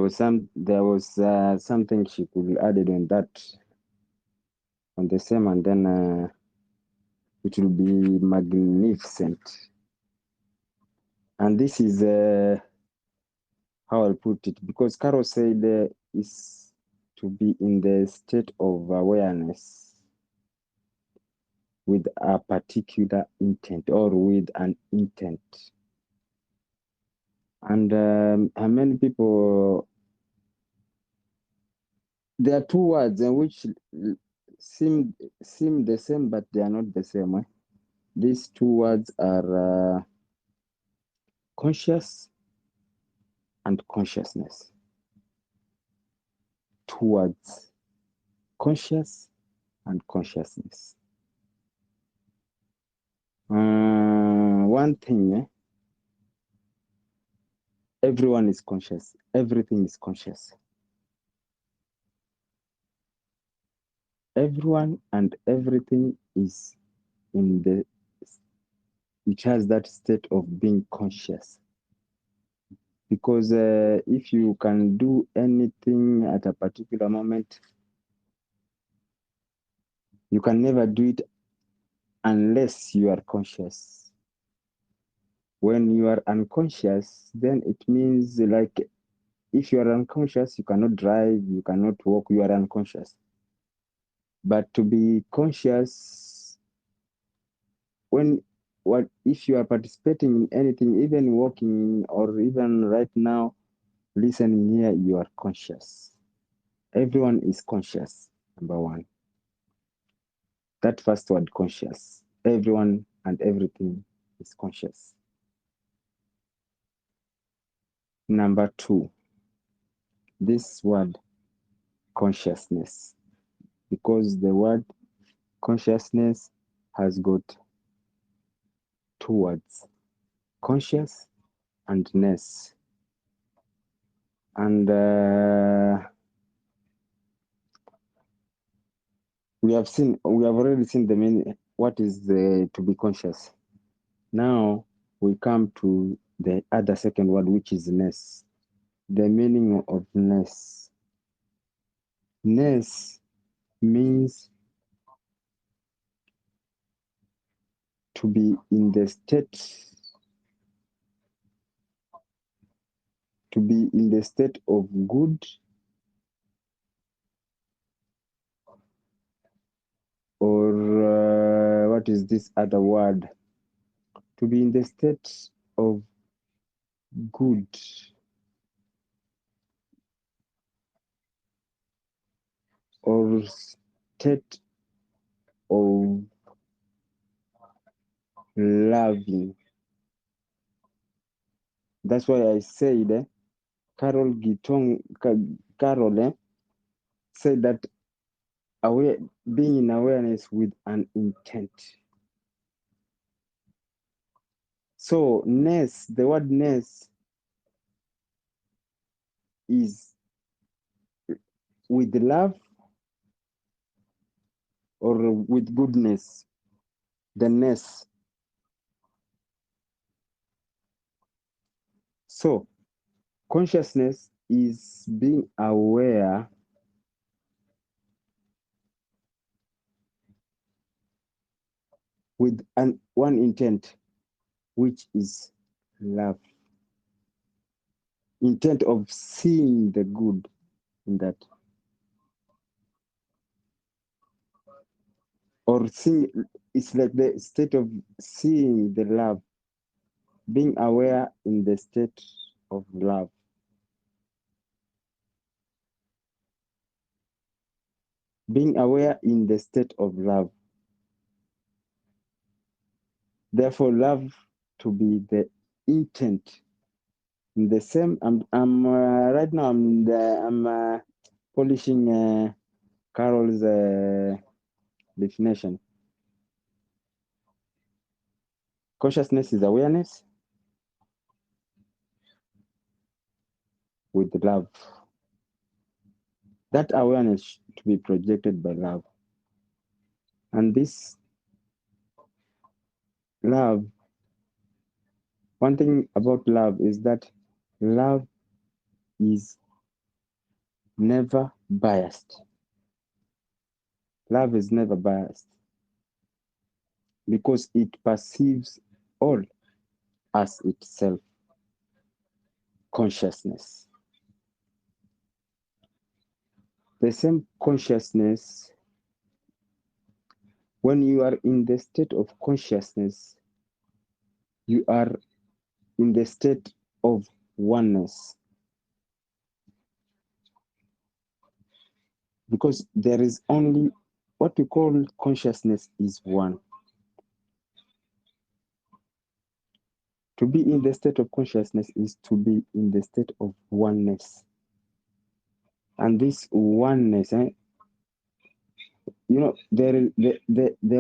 was something she could added on that on the same, and then it will be magnificent. And this is how I'll put it, because Carol said is to be in the state of awareness with a particular intent or with an intent. And many people, there are two words which seem the same, but they are not the same. These two words are conscious and consciousness. Two words, conscious and consciousness. One thing, everyone is conscious. Everything is conscious. Everyone and everything is in the, which has that state of being conscious. Because if you can do anything at a particular moment, you can never do it unless you are conscious. When you are unconscious, then it means like if you are unconscious, you cannot drive, you cannot walk, you are unconscious. But to be conscious, if you are participating in anything, even walking or even right now, listening here, you are conscious. Everyone is conscious, number one. That first word, conscious. Everyone and everything is conscious. Number two, this word, consciousness. Because the word consciousness has got two words, conscious and ness. And we have already seen the meaning, what is to be conscious. Now we come to the other second word, which is ness. The meaning of ness. Ness means to be in the state, of good or what is this other word? To be in the state of good or state of loving. That's why I said Carol said that being in awareness with an intent. So ness, the word ness is with love or with goodness, the ness. So consciousness is being aware with one intent, which is love. Intent of seeing the good in that. Or seeing, it's like the state of seeing the love, being aware in the state of love. Being aware in the state of love. Therefore, love to be the intent. In the same, I'm right now. I'm polishing Carol's definition. Consciousness is awareness with love. That awareness to be projected by love. And this love, one thing about love is that love is never biased. Love is never biased because it perceives all as itself consciousness. The same consciousness, when you are in the state of consciousness, you are in the state of oneness. Because there is only what we call consciousness is one. To be in the state of consciousness is to be in the state of oneness. And this oneness, there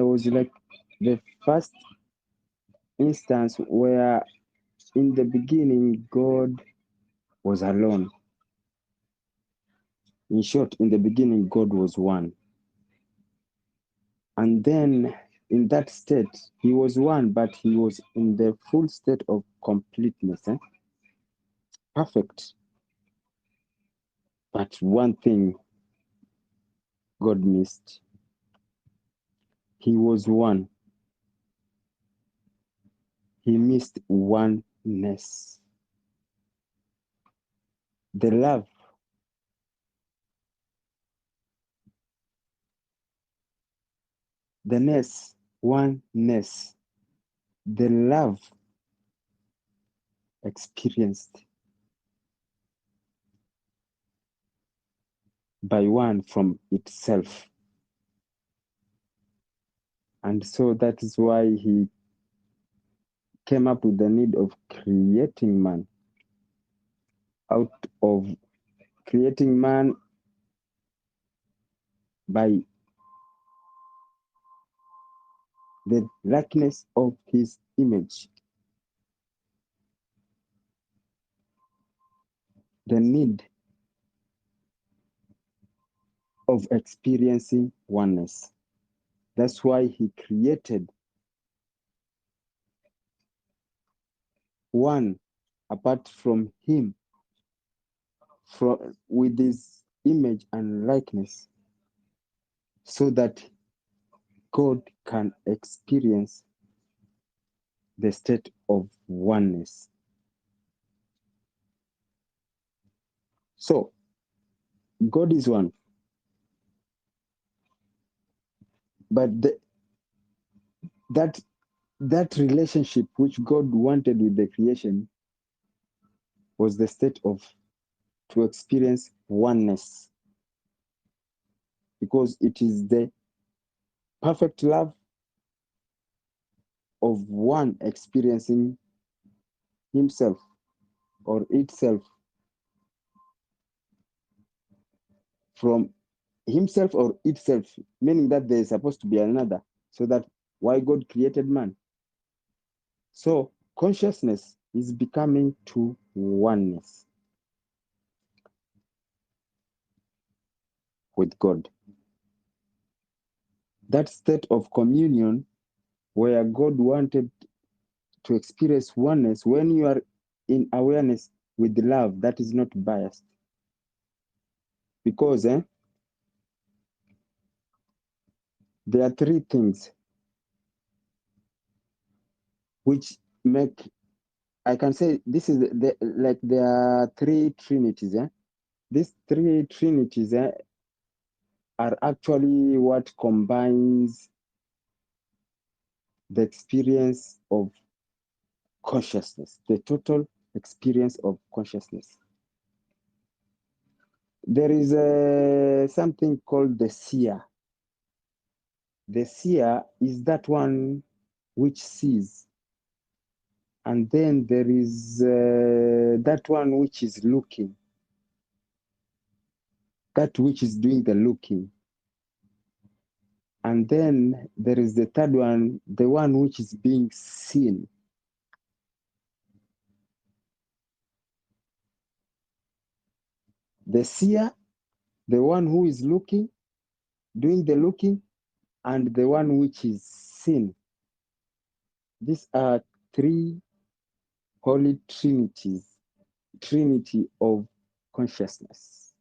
was like the first instance where in the beginning God was alone. In short, in the beginning God was one. And then in that state, he was one, but he was in the full state of completeness. Perfect. But one thing God missed. He was one. He missed oneness. The love. The ness, oneness. The love experienced by one from itself. And so that is why he came up with the need of creating man. Out of creating man by the likeness of his image. The need of experiencing oneness. That's why he created one apart from him, with his image and likeness, so that God can experience the state of oneness. So, God is one. But that relationship which God wanted with the creation was the state of to experience oneness. Because it is the perfect love of one experiencing himself or itself from himself or itself, meaning that there is supposed to be another. So that why God created man. So consciousness is becoming to oneness with God. That state of communion where God wanted to experience oneness, when you are in awareness with love, that is not biased. Because there are three things which make, I can say this is like there are three trinities. These three trinities are actually what combines the experience of consciousness, the total experience of consciousness. There is something called the seer. The seer is that one which sees. And then there is that one which is looking. That which is doing the looking. And then there is the third one, the one which is being seen. The seer, the one who is looking, doing the looking, and the one which is seen. These are three holy trinities, trinity of consciousness.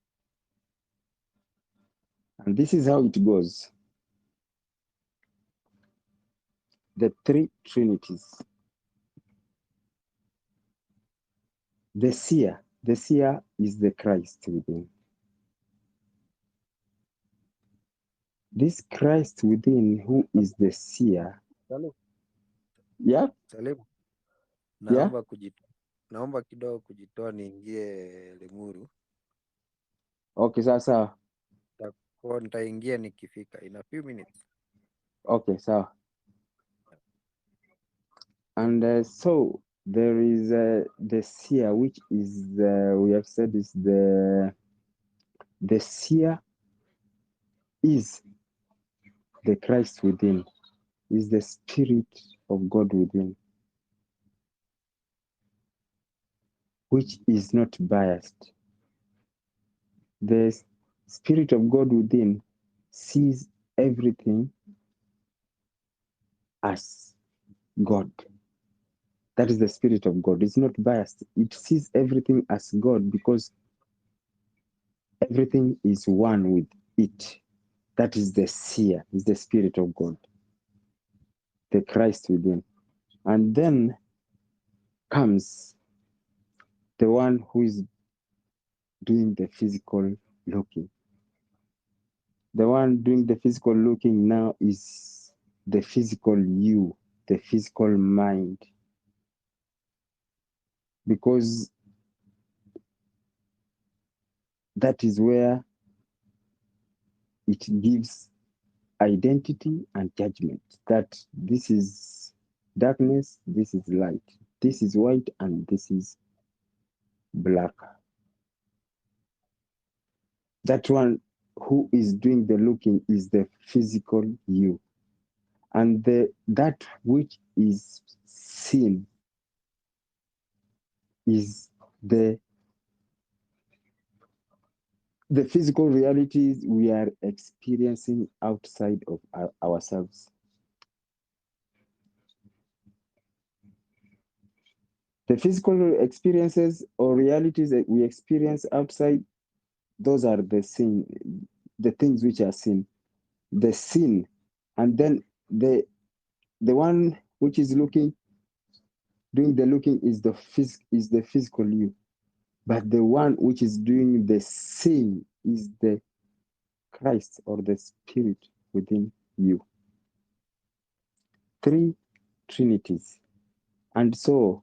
And this is how it goes. The three trinities. The seer is the Christ within. This Christ within, who is the seer. Yeah, Salimu, yeah. naomba kidogo kujitoa niingie Limuru. Okay, sawa. Kwa nitaingia nikifika in a few minutes. Okay, sawa. And so there is the seer, which is we have said is the seer is the Christ within, is the Spirit of God within, which is not biased. The Spirit of God within sees everything as God. That is the Spirit of God. It's not biased. It sees everything as God because everything is one with it. That is the seer, is the Spirit of God, the Christ within. And then comes the one who is doing the physical looking. The one doing the physical looking now is the physical you, the physical mind. Because that is where it gives identity and judgment, that this is darkness, this is light, this is white, and this is black. That one who is doing the looking is the physical you. And that which is seen is the physical realities we are experiencing outside of ourselves. The physical experiences or realities that we experience outside, those are the things which are seen, the sin. And then the one which is doing the looking is the physical you. But the one which is doing the seeing is the Christ or the Spirit within you. Three trinities. And so,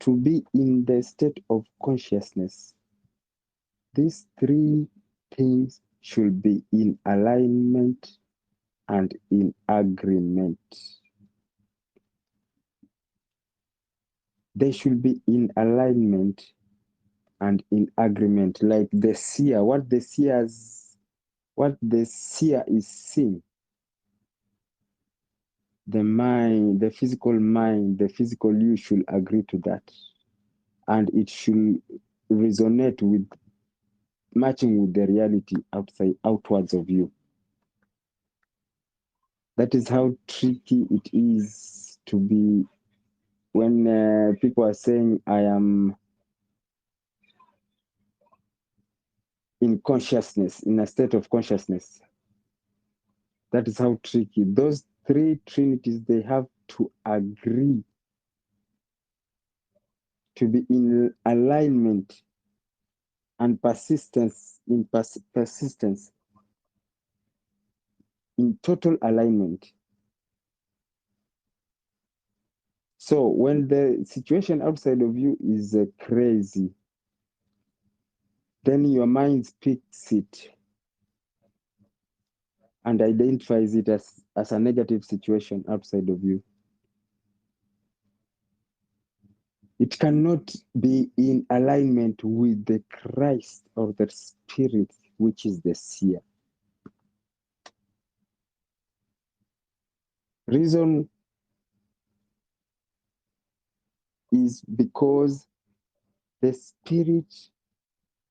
to be in the state of consciousness, these three things should be in alignment and in agreement. They should be in alignment and in agreement, like the seer, what the seer is seeing. The mind, the physical you should agree to that. And it should resonate with, matching with the reality outwards of you. That is how tricky it is to be when people are saying, I am in consciousness, in a state of consciousness. That is how tricky. Those three trinities, they have to agree to be in alignment and persistence, in total alignment. So when the situation outside of you is crazy, then your mind picks it and identifies it as a negative situation outside of you. It cannot be in alignment with the Christ or the Spirit, which is the seer. Reason is because the Spirit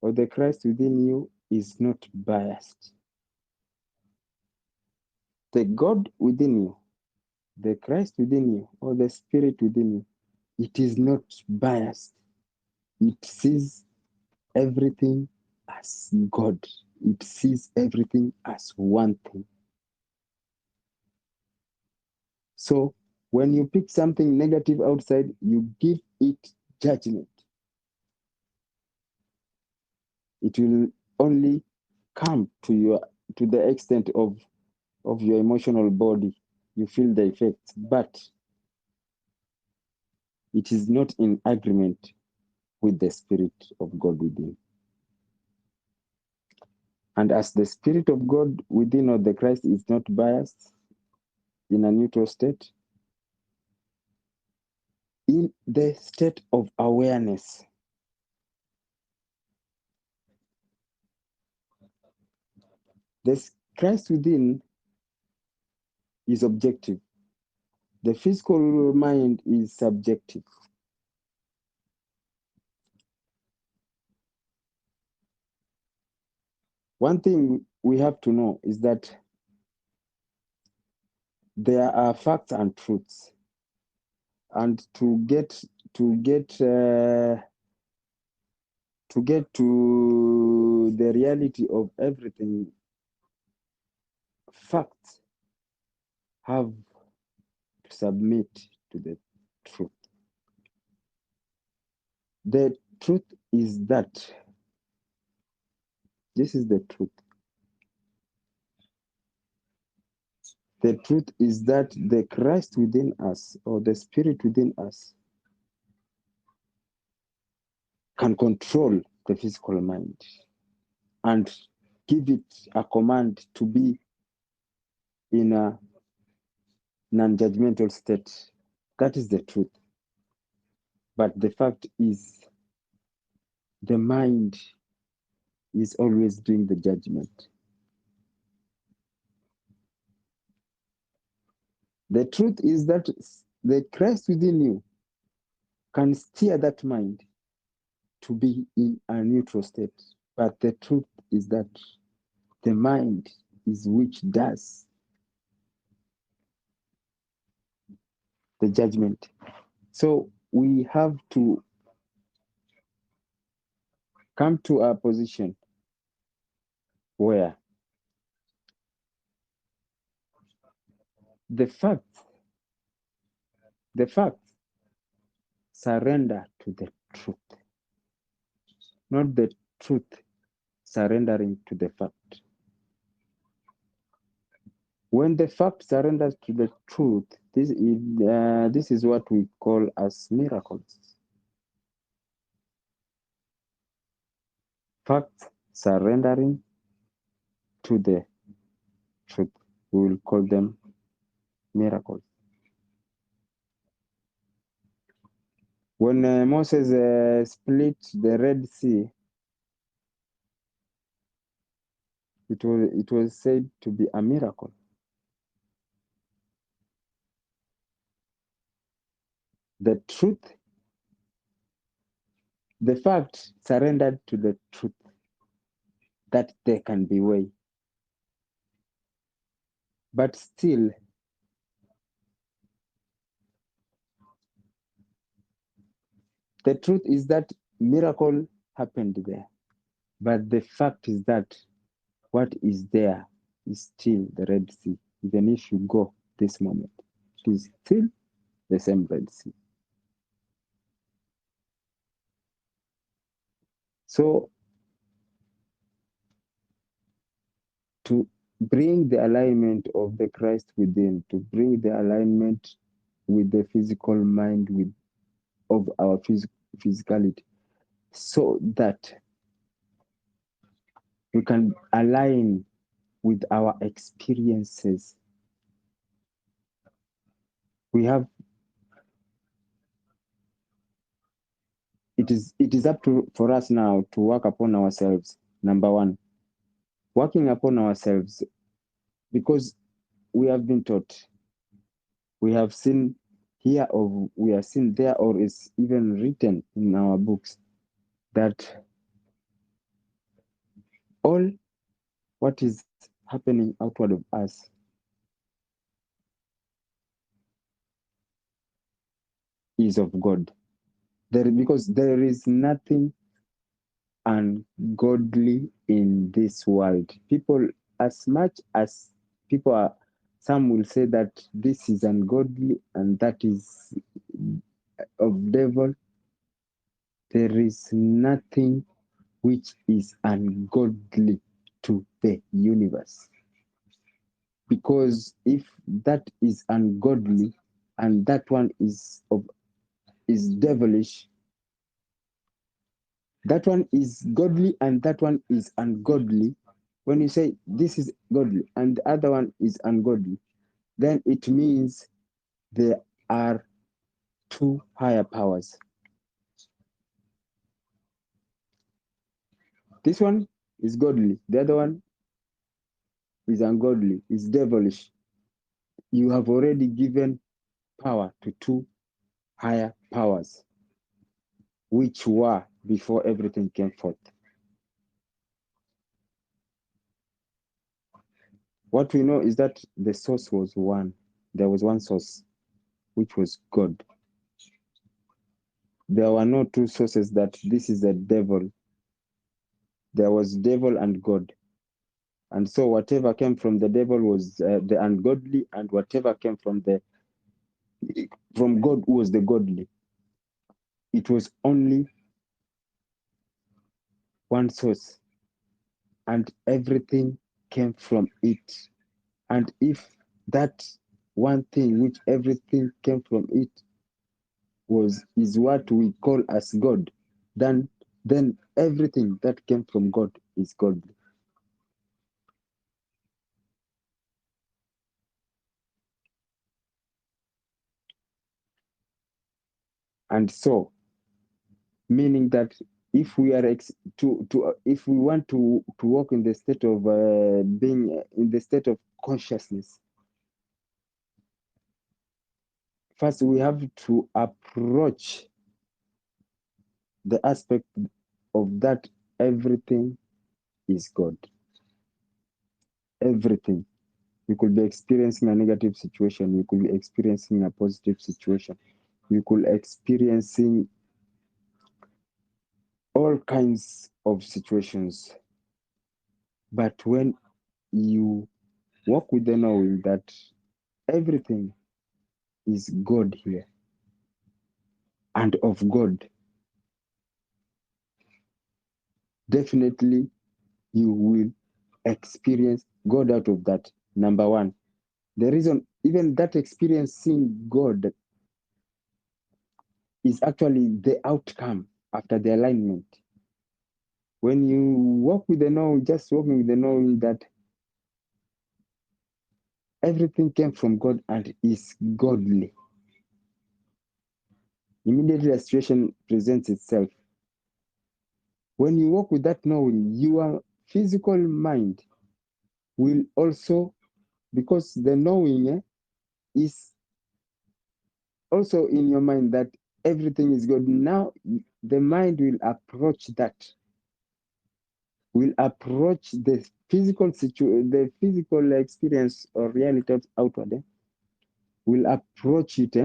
or the Christ within you is not biased. The God within you, the Christ within you, or the Spirit within you, it is not biased. It sees everything as God. It sees everything as one thing. So when you pick something negative outside, you give it judgment. It will only come to the extent of your emotional body. You feel the effects, but it is not in agreement with the Spirit of God within. And as the Spirit of God within, or the Christ, is not biased, in a neutral state, in the state of awareness, the Christ within is objective. The physical mind is subjective. One thing we have to know is that there are facts and truths, and to get to the reality of everything, facts have to submit to the truth. The truth is that this is the truth. The truth is that the Christ within us, or the Spirit within us, can control the physical mind and give it a command to be in a non-judgmental state. That is the truth. But the fact is, the mind is always doing the judgment. The truth is that the Christ within you can steer that mind to be in a neutral state. But the truth is that the mind is which does the judgment. So we have to come to a position where the facts surrender to the truth, not the truth surrendering to the fact. When the fact surrenders to the truth, this is what we call as miracles. Facts surrendering to the truth, we will call them miracles. When Moses split the Red Sea, it was said to be a miracle. The truth, the fact surrendered to the truth that there can be way. But still, the truth is that miracle happened there. But the fact is that what is there is still the Red Sea. Even if you go this moment, it is still the same Red Sea. So, to bring the alignment of the Christ within, to bring the alignment with the physical mind of our physicality, so that we can align with our experiences. It is up for us now to work upon ourselves. Number one, working upon ourselves, because we have been taught, we have seen here, or we have seen there, or is even written in our books, that all what is happening outward of us is of God. Because there is nothing ungodly in this world. People, as much as people are, some will say that this is ungodly and that is of devil. There is nothing which is ungodly to the universe. Because if that is ungodly and that one is devilish, that one is godly and that one is ungodly. When you say this is godly and the other one is ungodly, then it means there are two higher powers. This one is godly, the other one is ungodly, is devilish. You have already given power to two higher powers, which were before everything came forth. What we know is that the source was one. There was one source, which was God. There were no two sources that this is a devil. There was devil and God. And so whatever came from the devil was the ungodly, and whatever came from God was the godly. It was only one source, and everything came from it. And if that one thing which everything came from it is what we call as God, then everything that came from God is godly. And so, meaning that if we are if we want to walk in the state of being in the state of consciousness, first we have to approach the aspect of that everything is God. Everything. You could be experiencing a negative situation, you could be experiencing a positive situation, you could experiencing all kinds of situations. But when you walk with the knowing that everything is God here and of God, definitely you will experience God out of that. Number one, the reason even that experiencing God is actually the outcome after the alignment. When you walk with the knowing, just walking with the knowing that everything came from God and is godly, immediately a situation presents itself. When you walk with that knowing, your physical mind will also, because the knowing is also in your mind that everything is God. Now the mind will approach that, will approach the physical the physical experience or reality outward, will approach it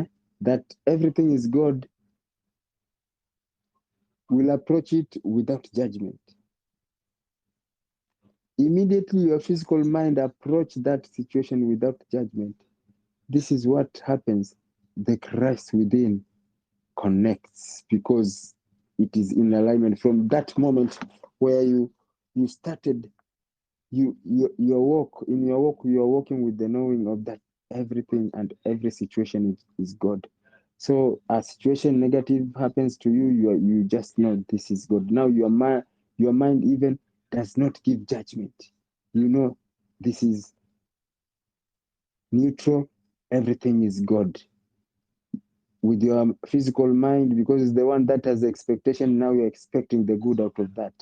that everything is God, will approach it without judgment. Immediately your physical mind approach that situation without judgment. This is what happens. The Christ within connects because it is in alignment from that moment where you started your walk. In your walk, you are walking with the knowing of that everything and every situation is God. So a situation negative happens to you, you just know this is God. Now your mind even does not give judgment. You know this is neutral, everything is God. With your physical mind, because it's the one that has expectation, now you're expecting the good out of that.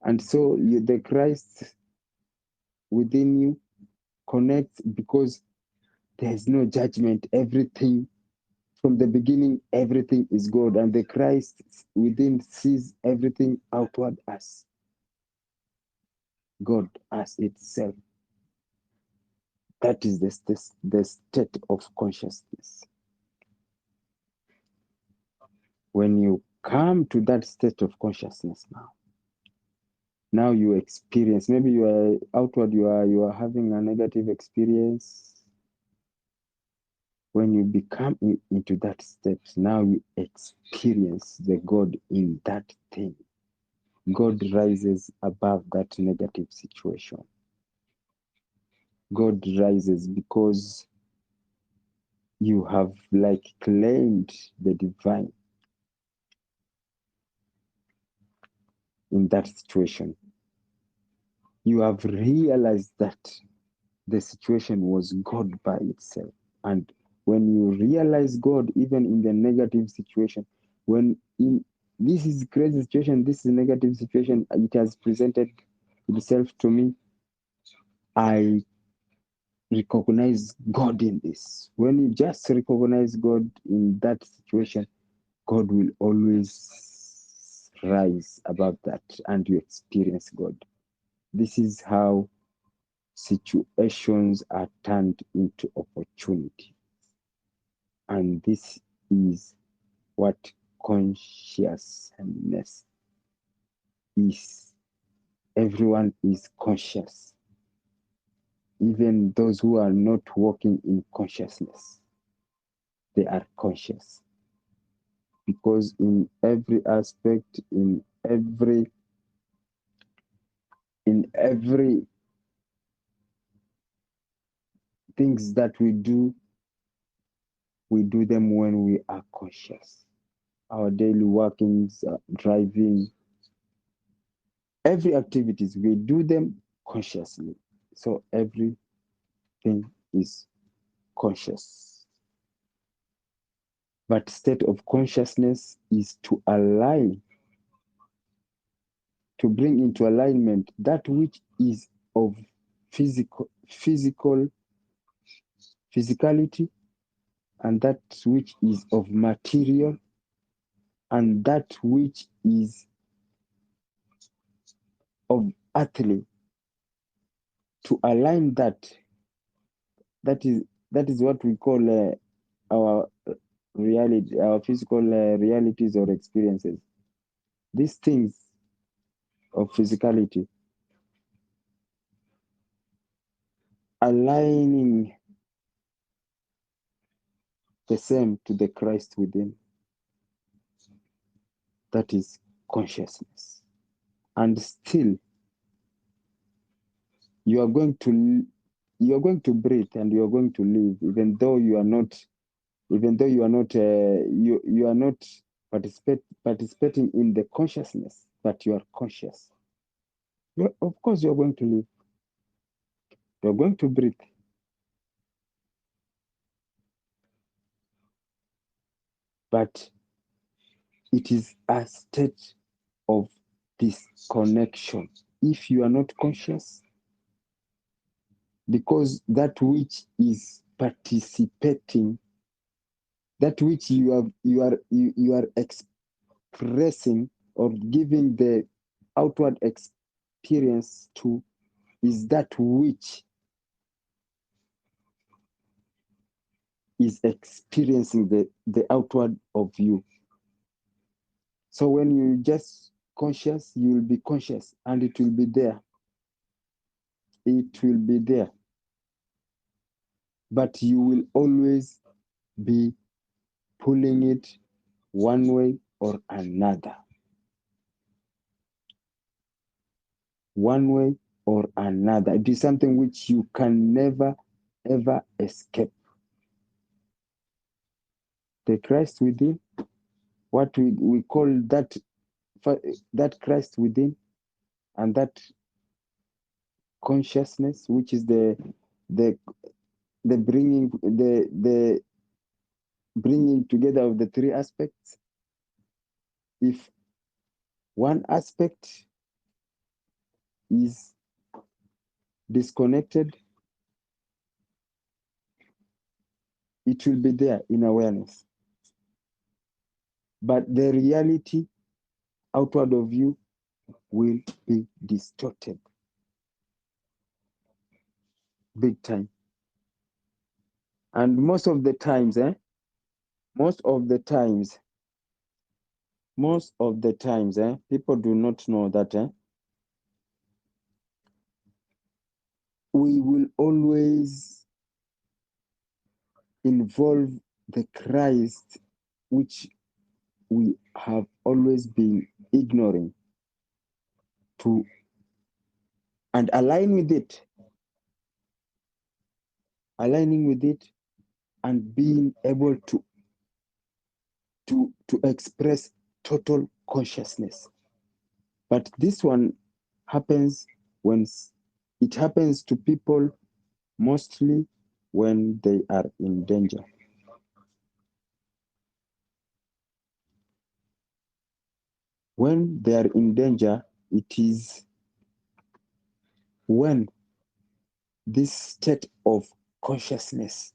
And so the Christ within you connects because there's no judgment. Everything from the beginning, everything is God, and the Christ within sees everything outward as God, as itself. That is the state of consciousness. When you come to that state of consciousness now. Now you experience, maybe you are outward, you are having a negative experience. When you become into that state, now you experience the God in that thing. God rises above that negative situation. God rises because you have like claimed the divine in that situation. You have realized that the situation was God by itself. And when you realize God, even in the negative situation, when in this is crazy situation, this is negative situation, it has presented itself to me, I recognize God in this. When you just recognize God in that situation, God will always rise above that and you experience God. This is how situations are turned into opportunity. And this is what consciousness is. Everyone is conscious. Even those who are not walking in consciousness, they are conscious. Because in every aspect, in every things that we do them when we are conscious. Our daily workings, driving, every activities, we do them consciously. So everything is conscious. But state of consciousness is to align, to bring into alignment that which is of physicality and that which is of material and that which is of earthly, to align that is what we call our reality, our physical realities or experiences. These things of physicality, aligning the same to the Christ within, that is consciousness. And still you are going to breathe and you are going to live, even though you are not participating in the consciousness, but you are conscious. Of course you are going to live, you are going to breathe, but it is a state of disconnection if you are not conscious, because that which is participating, that which you are expressing or giving the outward experience to, is that which is experiencing the outward of you. So when you just conscious, you will be conscious and it will be there. It will be there. But you will always be pulling it one way or another. One way or another. It is something which you can never, ever escape. The Christ within, what we call that Christ within, and that consciousness, which is the bringing together of the three aspects. If one aspect is disconnected, it will be there in awareness. But the reality outward of you will be distorted. Big time. And most of the times, most of the times, people do not know that we will always involve the Christ which we have always been ignoring and aligning with it and being able to express total consciousness. But this one happens it happens to people mostly when they are in danger. When they are in danger, it is when this state of consciousness,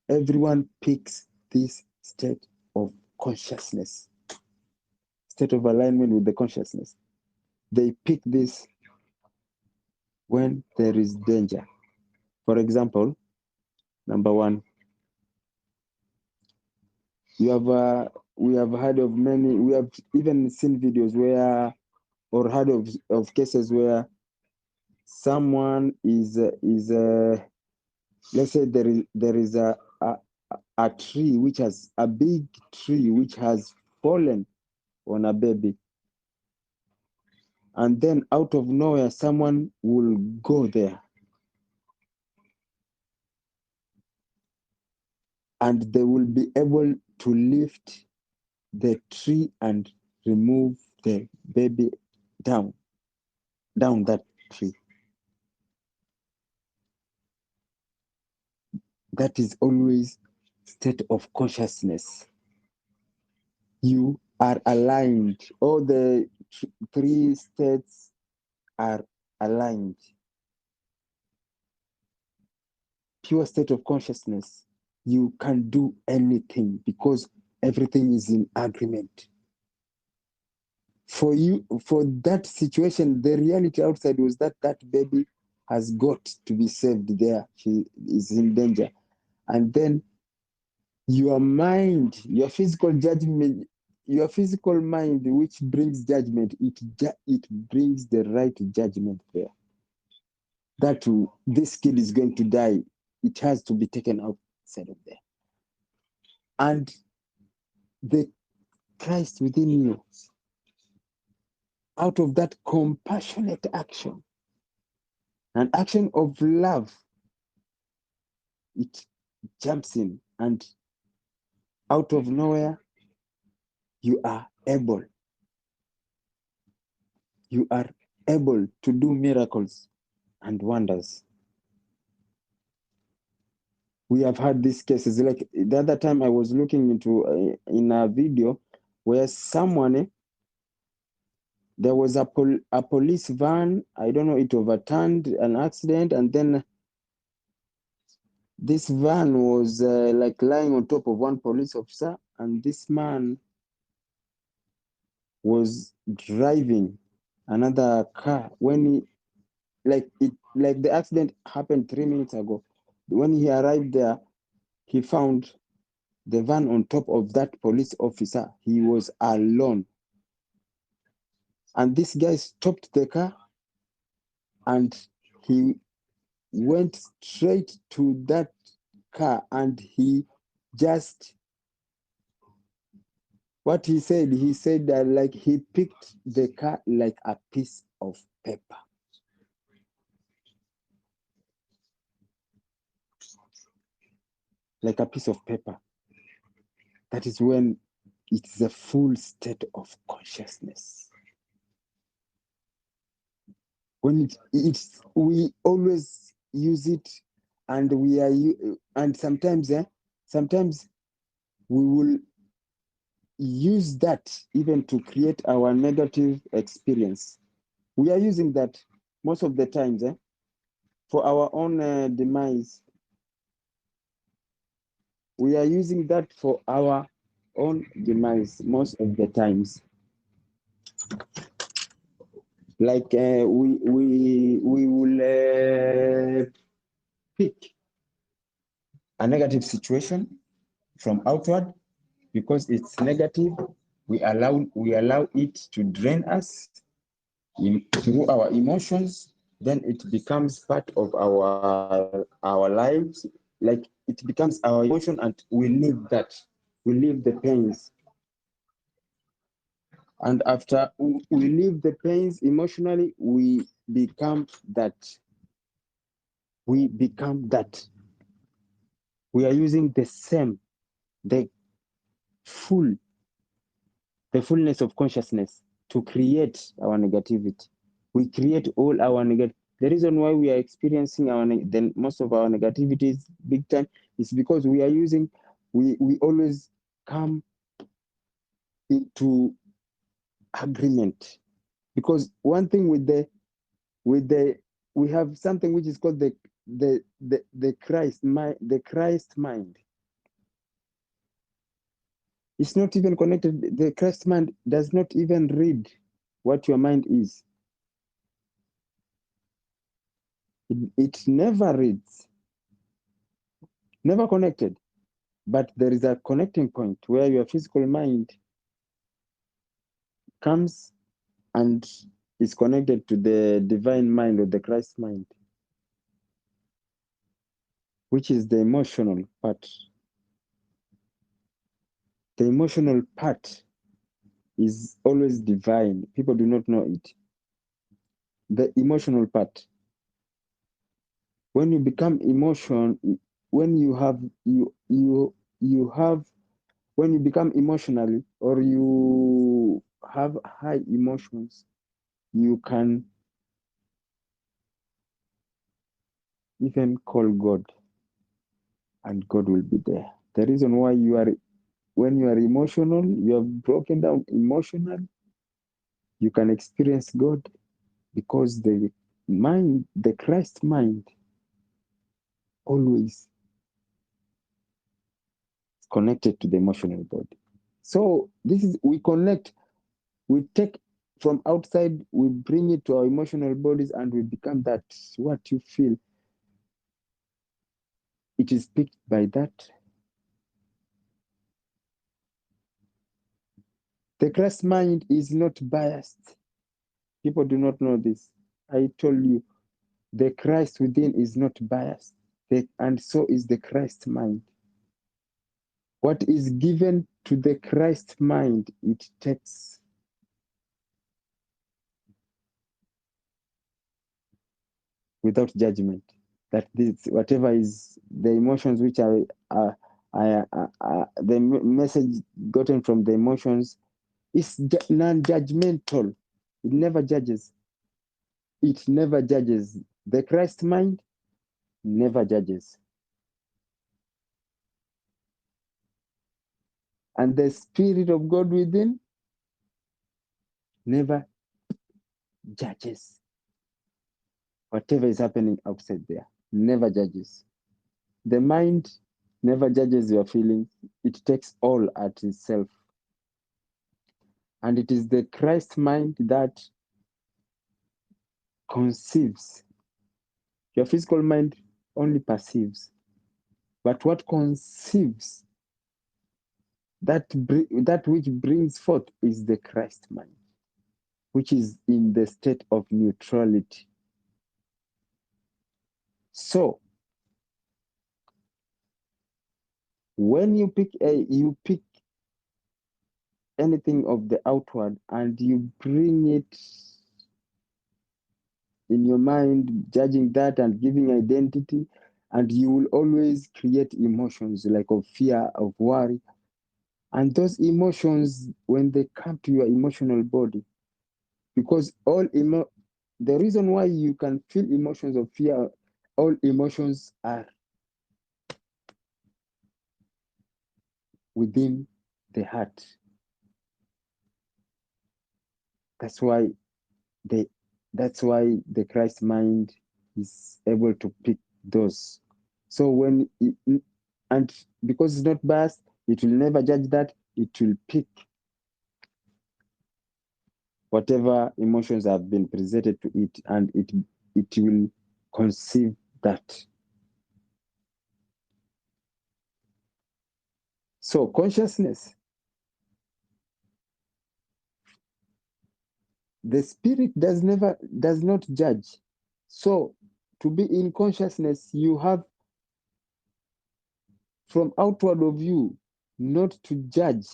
everyone picks this state of consciousness, state of alignment with the consciousness. They pick this when there is danger. For example, number one, we have heard of many, we have even seen videos where, or heard of cases where someone is let's say there is a tree which has a big tree which has fallen on a baby, and then out of nowhere someone will go there and they will be able to lift the tree and remove the baby down that tree. That is always state of consciousness. You are aligned. All the three states are aligned. Pure state of consciousness. You can do anything because everything is in agreement. For you, for that situation, the reality outside was that baby has got to be saved there. She is in danger. And then your mind, your physical judgment, your physical mind, which brings judgment, it brings the right judgment there. That this kid is going to die. It has to be taken outside of there. And the Christ within you, out of that compassionate action, an action of love, it jumps in, and out of nowhere, you are able to do miracles and wonders. We have had these cases. Like the other time I was looking into in a video where someone, there was a police van, I don't know, it overturned an accident, and then this van was like lying on top of one police officer, and this man was driving another car when the accident happened 3 minutes ago. When he arrived there, he found the van on top of that police officer. He was alone. And this guy stopped the car and he went straight to that car, and he just, what he said that like he picked the car like a piece of paper. Like a piece of paper. That is when it's a full state of consciousness. When we always use it, and sometimes we will use that even to create our negative experience. We are using that most of the times for our own demise. We are using that for our own demise most of the times. Like we will pick a negative situation from outward because it's negative, we allow it to drain us through our emotions, then it becomes part of our lives. Like it becomes our emotion, and we live that. We live the pains. And after we live the pains emotionally, we become that. We become that. We are using the same, the full, the fullness of consciousness to create our negativity. We create all our negative. The reason why we are experiencing then most of our negativities big time is because we are using, we always come into agreement. Because one thing with the we have something which is called the Christ mind. It's not even connected. The Christ mind does not even read what your mind is. It never reads, never connected. But there is a connecting point where your physical mind comes and is connected to the divine mind or the Christ mind, which is the emotional part. The emotional part is always divine. People do not know it. The emotional part. When you become emotion, when you have when you become emotionally or you have high emotions, you can even call God, and God will be there. The reason why when you are emotional, you have broken down emotionally, you can experience God because the mind, the Christ mind, always is connected to the emotional body. So this is, we connect, we take from outside, we bring it to our emotional bodies, and we become that. What you feel, it is picked by that. The Christ mind is not biased. People do not know this. I told you, the Christ within is not biased, and so is the Christ mind. What is given to the Christ mind, it takes. Without judgment. That this, whatever is the emotions which are the message gotten from the emotions is non-judgmental. It never judges. It never judges. The Christ mind never judges. And the Spirit of God within never judges. Whatever is happening outside there, never judges. The mind never judges your feelings. It takes all at itself. And it is the Christ mind that conceives. Your physical mind only perceives. But what conceives, that which brings forth, is the Christ mind, which is in the state of neutrality. So, when you pick anything of the outward and you bring it in your mind, judging that and giving identity, and you will always create emotions like of fear, of worry. And those emotions, when they come to your emotional body, because the reason why you can feel emotions of fear, all emotions are within the heart. That's why the Christ mind is able to pick those. So and because it's not biased, it will never judge that. It will pick whatever emotions have been presented to it, and it will conceive that. So consciousness The spirit does not judge. So to be in consciousness, you have from outward of you not to judge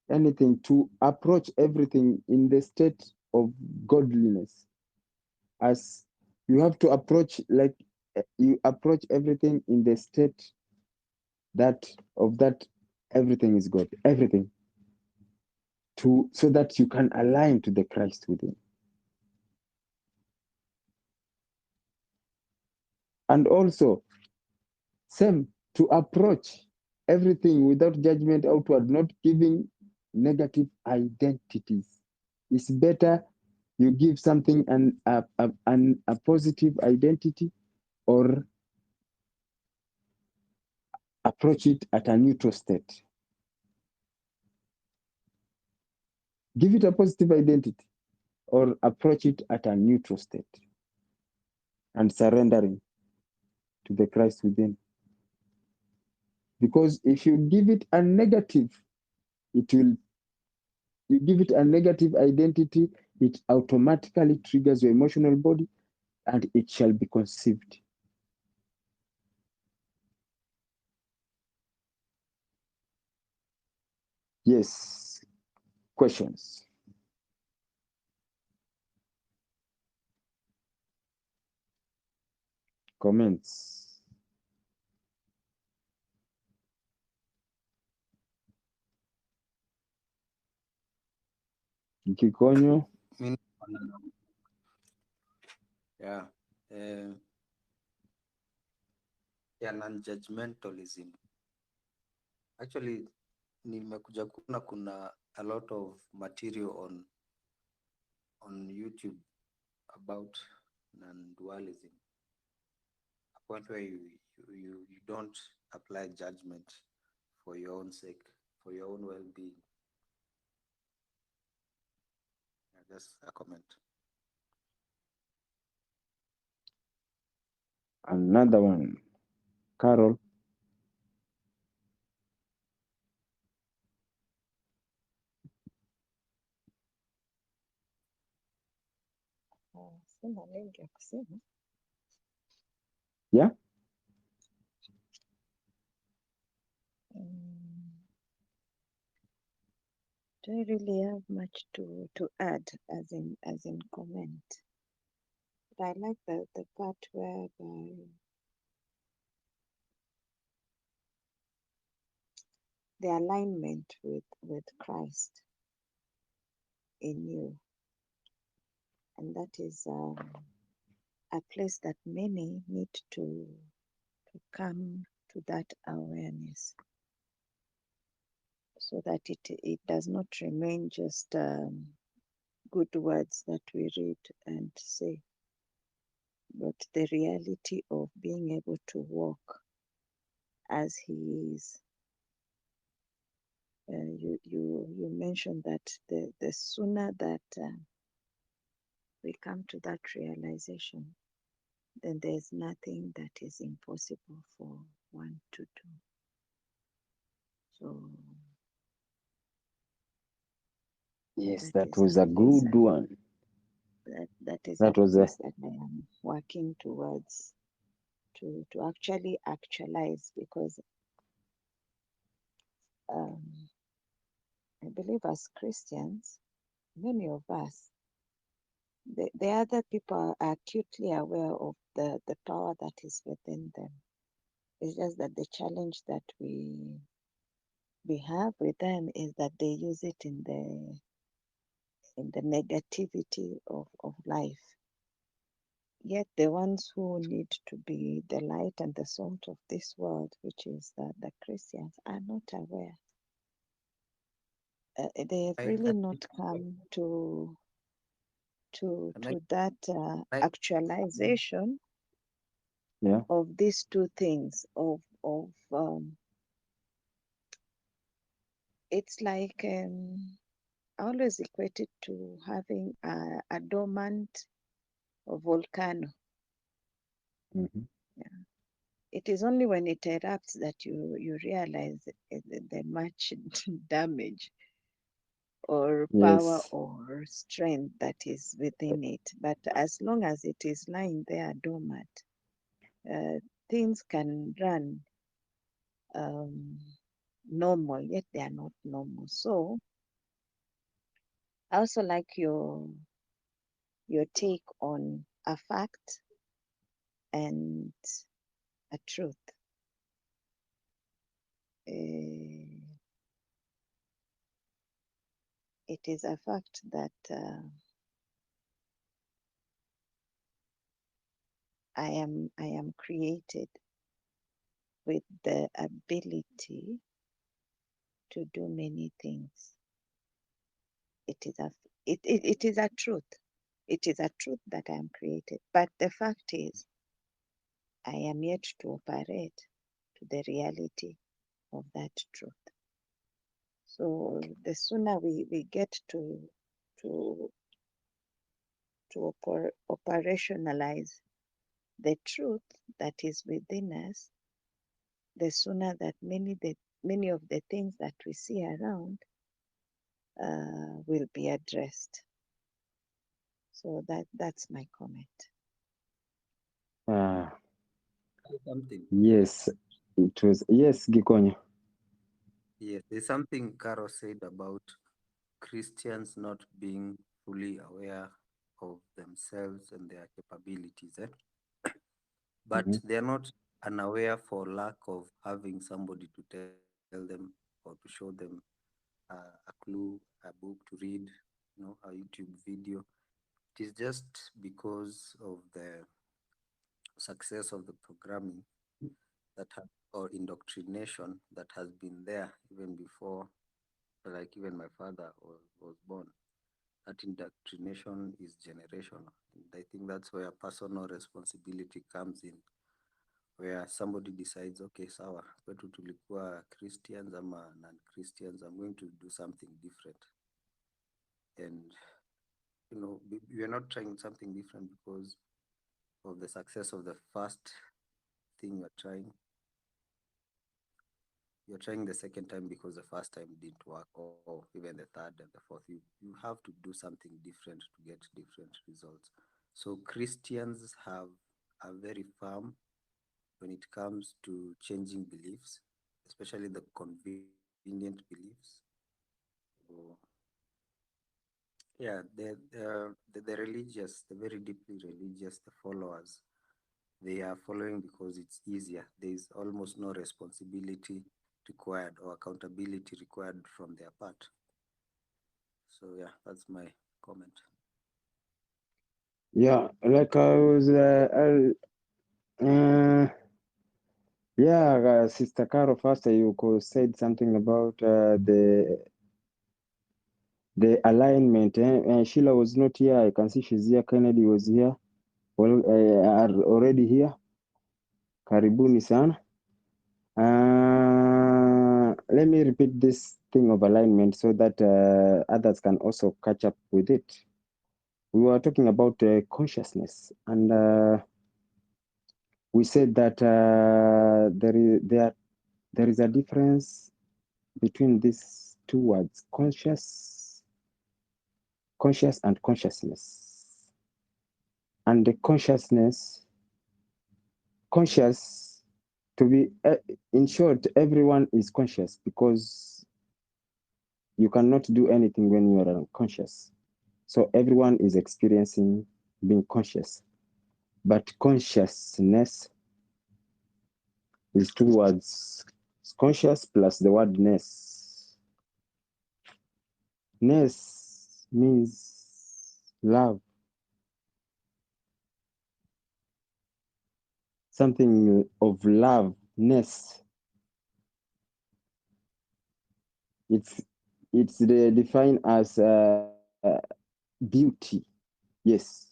anything, to approach everything in the state of godliness. As you have to approach, like you approach everything in the state that everything is God, everything, to so that you can align to the Christ within. And also, same, to approach everything without judgment outward, not giving negative identities. It's better you give something a positive identity, or approach it at a neutral state. Give it a positive identity or approach it at a neutral state and surrendering to the Christ within. Because if you give it a negative, you give it a negative identity, it automatically triggers your emotional body and it shall be conceived. Yes, questions? Comments? Kikonyo? Yeah. Yeah, non-judgmentalism. Actually, nimekuja kuona kuna a lot of material on YouTube about non-dualism. A point where you don't apply judgment for your own sake, for your own well-being. Yeah, just a comment. Another one. Carol? Sina mengi ya kusema. Yeah? Don't really have much to add as in comment. But I like the part whereby the alignment with Christ in you. And that is a place that many need to come to that awareness, so that it does not remain just good words that we read and say, but the reality of being able to walk as He is. You mentioned that the sooner that we come to that realization, then there's nothing that is impossible for one to do. So Yes, that was a good one. That is That a was place that I am working towards to actually actualize, because I believe as Christians, many of us, the other people are acutely aware of the power that is within them. It's just that the challenge that we have with them is that they use it in the negativity of life. Yet the ones who need to be the light and the salt of this world, which is the Christians, are not aware. They have really not come to that actualization of these two things. It's like I always equate it to having a dormant volcano. Mm-hmm. Yeah. It is only when it erupts that you realize the much damage or power Yes. or strength that is within it. But as long as it is lying there dormant, things can run normal, yet they are not normal. So I also like your take on a fact and a truth. It is a fact that I am created with the ability to do many things. It is a truth. It is a truth that I am created. But the fact is, I am yet to operate to the reality of that truth. So the sooner we get to operationalize the truth that is within us, the sooner that many of the things that we see around will be addressed. So that's my comment. Something. Yes, it was. Yes, Gikonyo. Yes, there's something Carol said about Christians not being fully aware of themselves and their capabilities. But Mhm. they're not unaware for lack of having somebody to tell them or to show them a clue, a book to read, a YouTube video. It is just because of the success of the programming that or indoctrination that has been there even before, like even my father was born. That indoctrination is generational. And I think that's where personal responsibility comes in, where somebody decides, okay, sawa, kwetu tulikuwa Christians ama non-Christians, I'm going to do something different. And, we are not trying something different because of the success of the first thing you're trying. You're trying the second time because the first time didn't work, or even the third and the fourth. You have to do something different to get different results. So Christians have a very firm when it comes to changing beliefs, especially the convenient beliefs. So, yeah, the religious, the very deeply religious, the followers, they are following because it's easier. There is almost no responsibility required or accountability required from their part. So yeah, that's my comment. Yeah, like I was. Yeah, Sister Carol, first you said something about the alignment. Sheila was not here. I can see she's here. Kennedy was here. Well, are already here. Karibuni sana. Let me repeat this thing of alignment so that others can also catch up with it. We were talking about consciousness, and we said that there is a difference between these two words, conscious and consciousness. And the conscious, to be, in short, everyone is conscious because you cannot do anything when you are unconscious. So everyone is experiencing being conscious. But consciousness is two words. It's conscious plus the word ness. Ness means love. Something of love, ness. It's defined as beauty. Yes.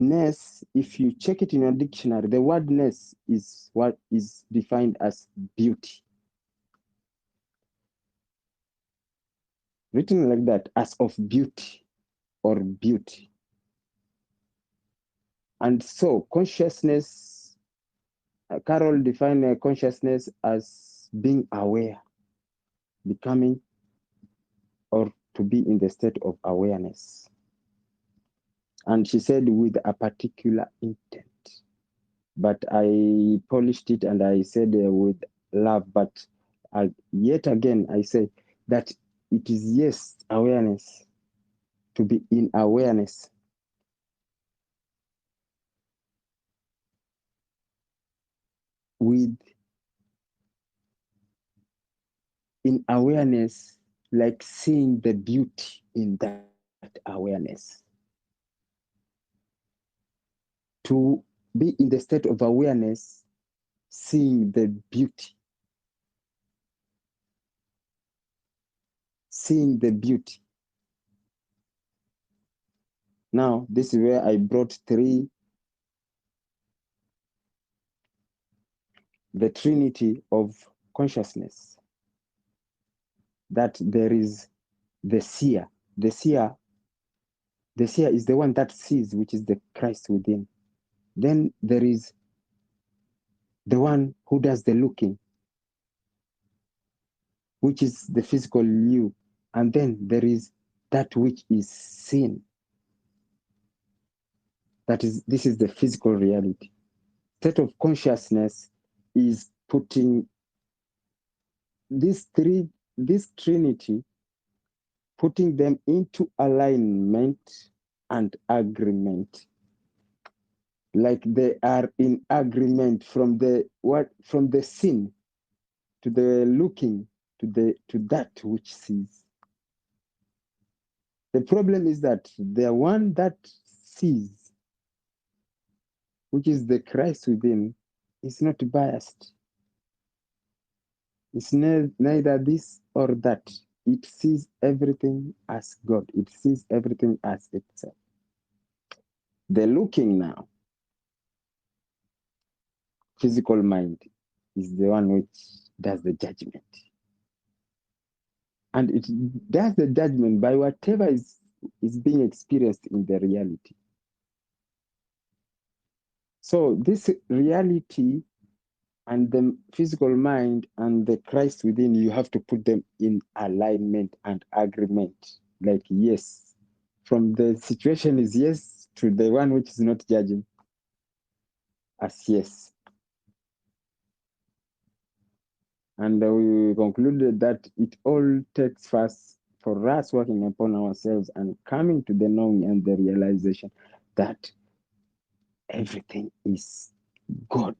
Ness, if you check it in a dictionary, the word ness is what is defined as beauty. Written like that, as of beauty or beauty. And so consciousness, Carol defined consciousness as being aware, becoming or to be in the state of awareness. And she said with a particular intent. But I polished it and I said with love. But yet again, I say that it is, yes, awareness, to be in awareness. In awareness, like seeing the beauty in that awareness. To be in the state of awareness, seeing the beauty. Seeing the beauty. Now, this is where I brought the Trinity of consciousness. That there is the seer. The seer is the one that sees, which is the Christ within. Then there is the one who does the looking, which is the physical you. And then there is that which is seen. This is the physical reality. State of consciousness is putting this Trinity, putting them into alignment and agreement. Like they are in agreement from the sin to the looking to that which sees. The problem is that the one that sees, which is the Christ within, is not biased. It's neither this or that. It sees everything as God. It sees everything as itself. The looking now, physical mind, is the one which does the judgment. And it does the judgment by whatever is being experienced in the reality. So this reality and the physical mind and the Christ within, you have to put them in alignment and agreement. Like, yes, from the situation is yes to the one which is not judging as yes. And we concluded that it all takes first for us working upon ourselves and coming to the knowing and the realization that everything is God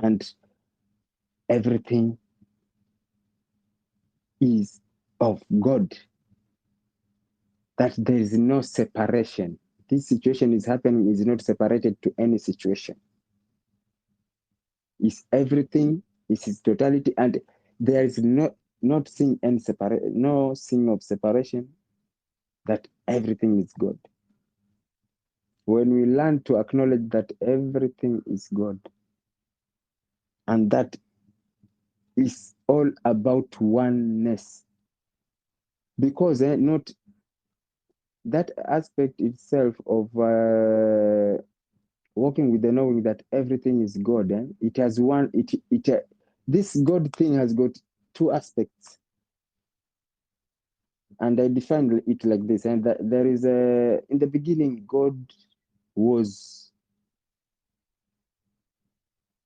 and everything is of God. That there is no separation. This situation is happening is not separated to any situation. It's everything, it's its totality, and there is not seeing any no seeing of separation, that everything is God. When we learn to acknowledge that everything is God, and that is all about oneness, because not that aspect itself of working with the knowing that everything is God, it has this God thing has got two aspects. And I defined it like this, and that there is in the beginning, God was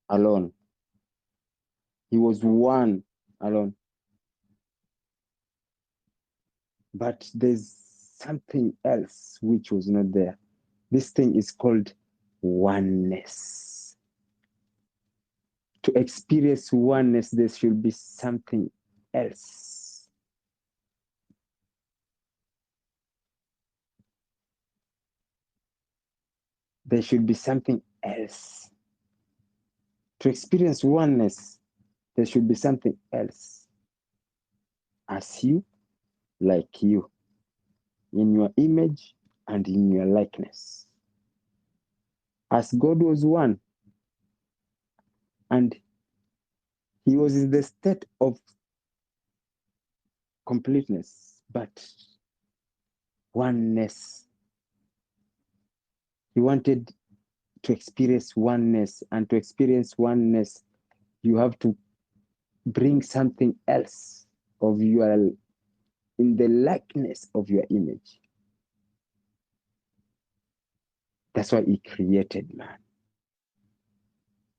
alone. He was one alone. But there's something else which was not there. This thing is called oneness. To experience oneness, there should be something else. There should be something else. To experience oneness, there should be something else. As you, like you, in your image and in your likeness. As God was one, and he was in the state of completeness, but oneness. He wanted to experience oneness, and to experience oneness, you have to bring something else of your in the likeness of your image. That's why he created man,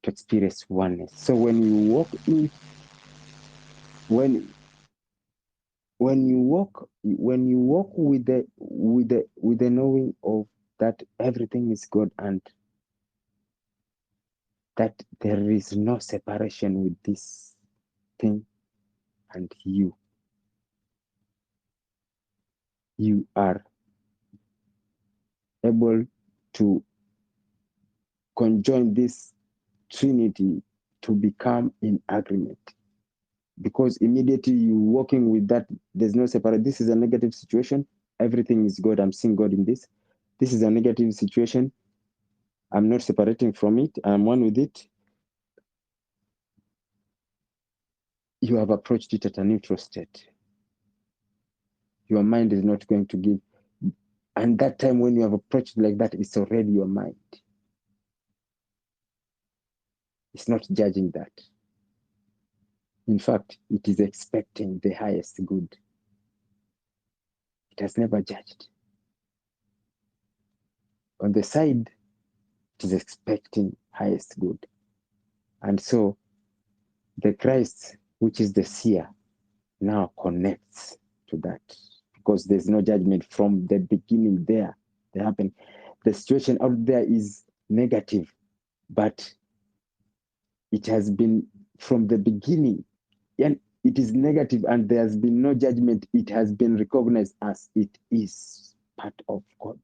to experience oneness. So when you walk in, when you walk with the knowing of that everything is God, and that there is no separation with this thing and you are able to conjoin this Trinity to become in agreement. Because immediately you walking with that, there's no separate. This is a negative situation. Everything is God. I'm seeing God in this. This is a negative situation. I'm not separating from it. I'm one with it. You have approached it at a neutral state. Your mind is not going to give. And that time when you have approached like that, it's already your mind. It's not judging that. In fact, it is expecting the highest good. It has never judged. On the side, it is expecting highest good. And so the Christ, which is the seer, now connects to that, because there's no judgment from the beginning there. They happen. The situation out there is negative, but it has been from the beginning, and it is negative, and there has been no judgment. It has been recognized as it is part of God.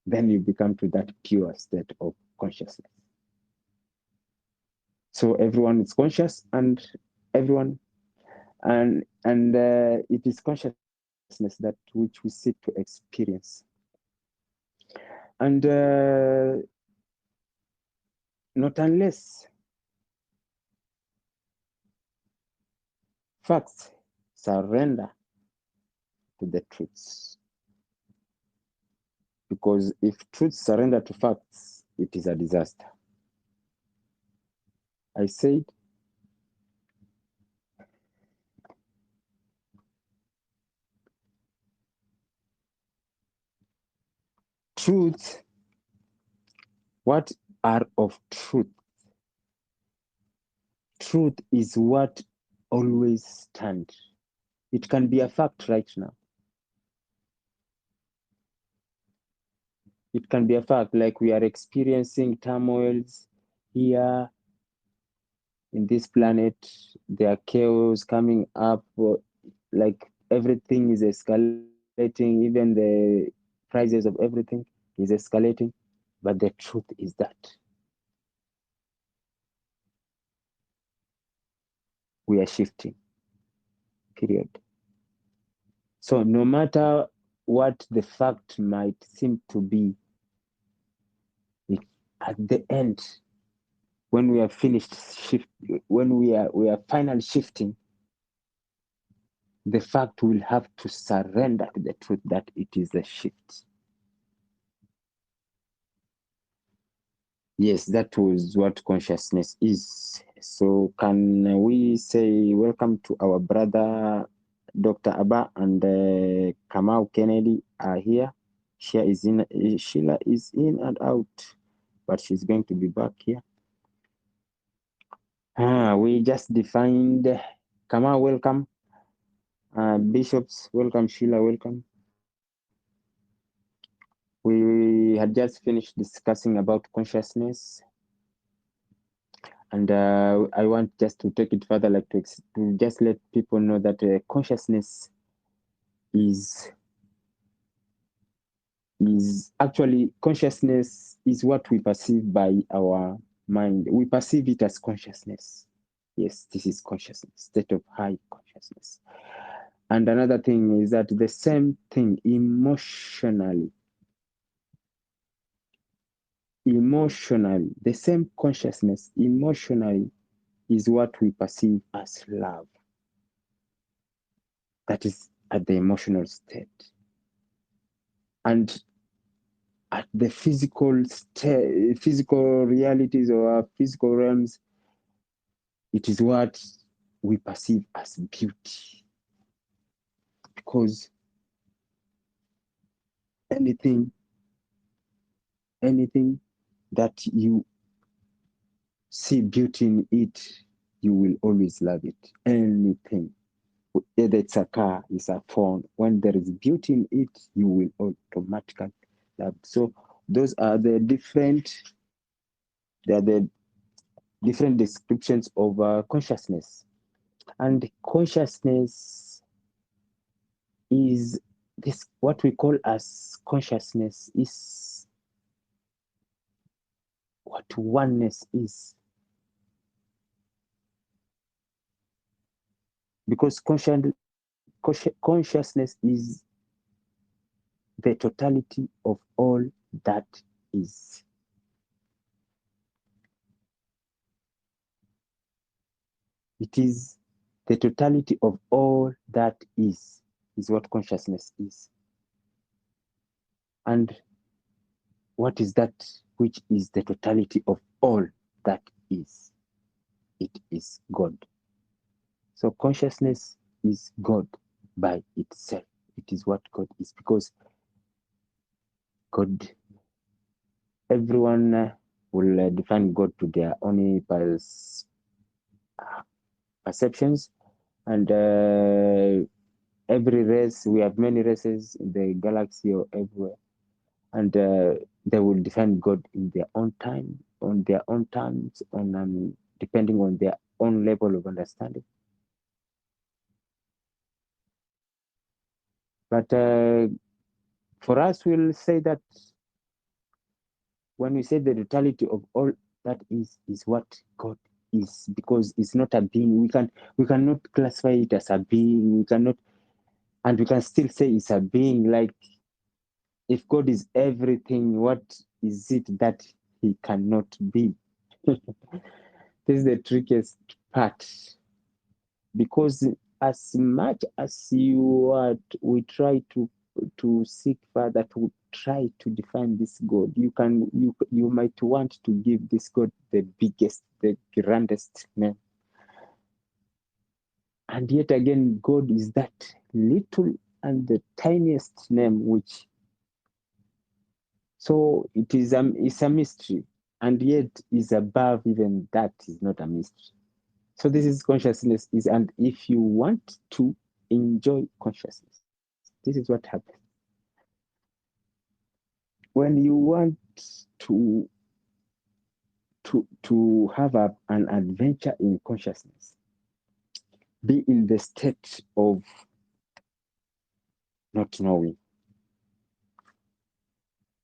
Then you become to that pure state of consciousness. So everyone is conscious, and everyone, and it is consciousness that which we seek to experience. And not unless facts surrender to the truths. Because if truths surrender to facts, it is a disaster. I said, truths, what are of truth? Truth is what always stands. It can be a fact right now. It can be a fact, like we are experiencing turmoils here in this planet. There are chaos coming up, like everything is escalating, even the prices of everything is escalating. But the truth is that we are shifting, period. So no matter what the fact might seem to be, at the end, when we are finished when we are finally shifting, the fact will have to surrender to the truth that it is a shift. Yes, that was what consciousness is. So can we say welcome to our brother Dr. Abba and Kamau Kennedy are here. Sheila is in and out, but she's going to be back here. We just defined Kamau, welcome. Bishops, welcome. Sheila, welcome. We had just finished discussing about consciousness, and I want just to take it further, like to just let people know that consciousness is actually, consciousness is what we perceive by our mind. We perceive it as consciousness. Yes, this is consciousness, state of high consciousness. And another thing is that the same thing emotionally, the same consciousness emotionally is what we perceive as love. That is at the emotional state. And at the physical realities or physical realms, it is what we perceive as beauty. Because anything that you see beauty in it, you will always love it. Anything, whether it's a car, it's a phone, when there is beauty in it, you will automatically love it. So those are the different descriptions of consciousness. And consciousness is this, what we call as consciousness is what oneness is. Because consciousness is the totality of all that is. It is the totality of all that is what consciousness is. And what is that which is the totality of all that is? It is God. So consciousness is God by itself. It is what God is, because God, everyone will define God to their own perceptions. And every race, we have many races in the galaxy or everywhere. And they will define God in their own time, on their own terms, on depending on their own level of understanding. But for us, we'll say that when we say the totality of all that is what God is, because it's not a being. We cannot classify it as a being. We cannot, and we can still say it's a being. Like, if God is everything, what is it that he cannot be? This is the trickiest part, because as much as we try to seek further, to try to define this God, you might want to give this God the biggest, the grandest name. And yet again, God is that little and the tiniest name, which, so it's a mystery, and yet is above even that is not a mystery. So this is consciousness is, and if you want to enjoy consciousness, this is what happens. When you want to have an adventure in consciousness, be in the state of not knowing.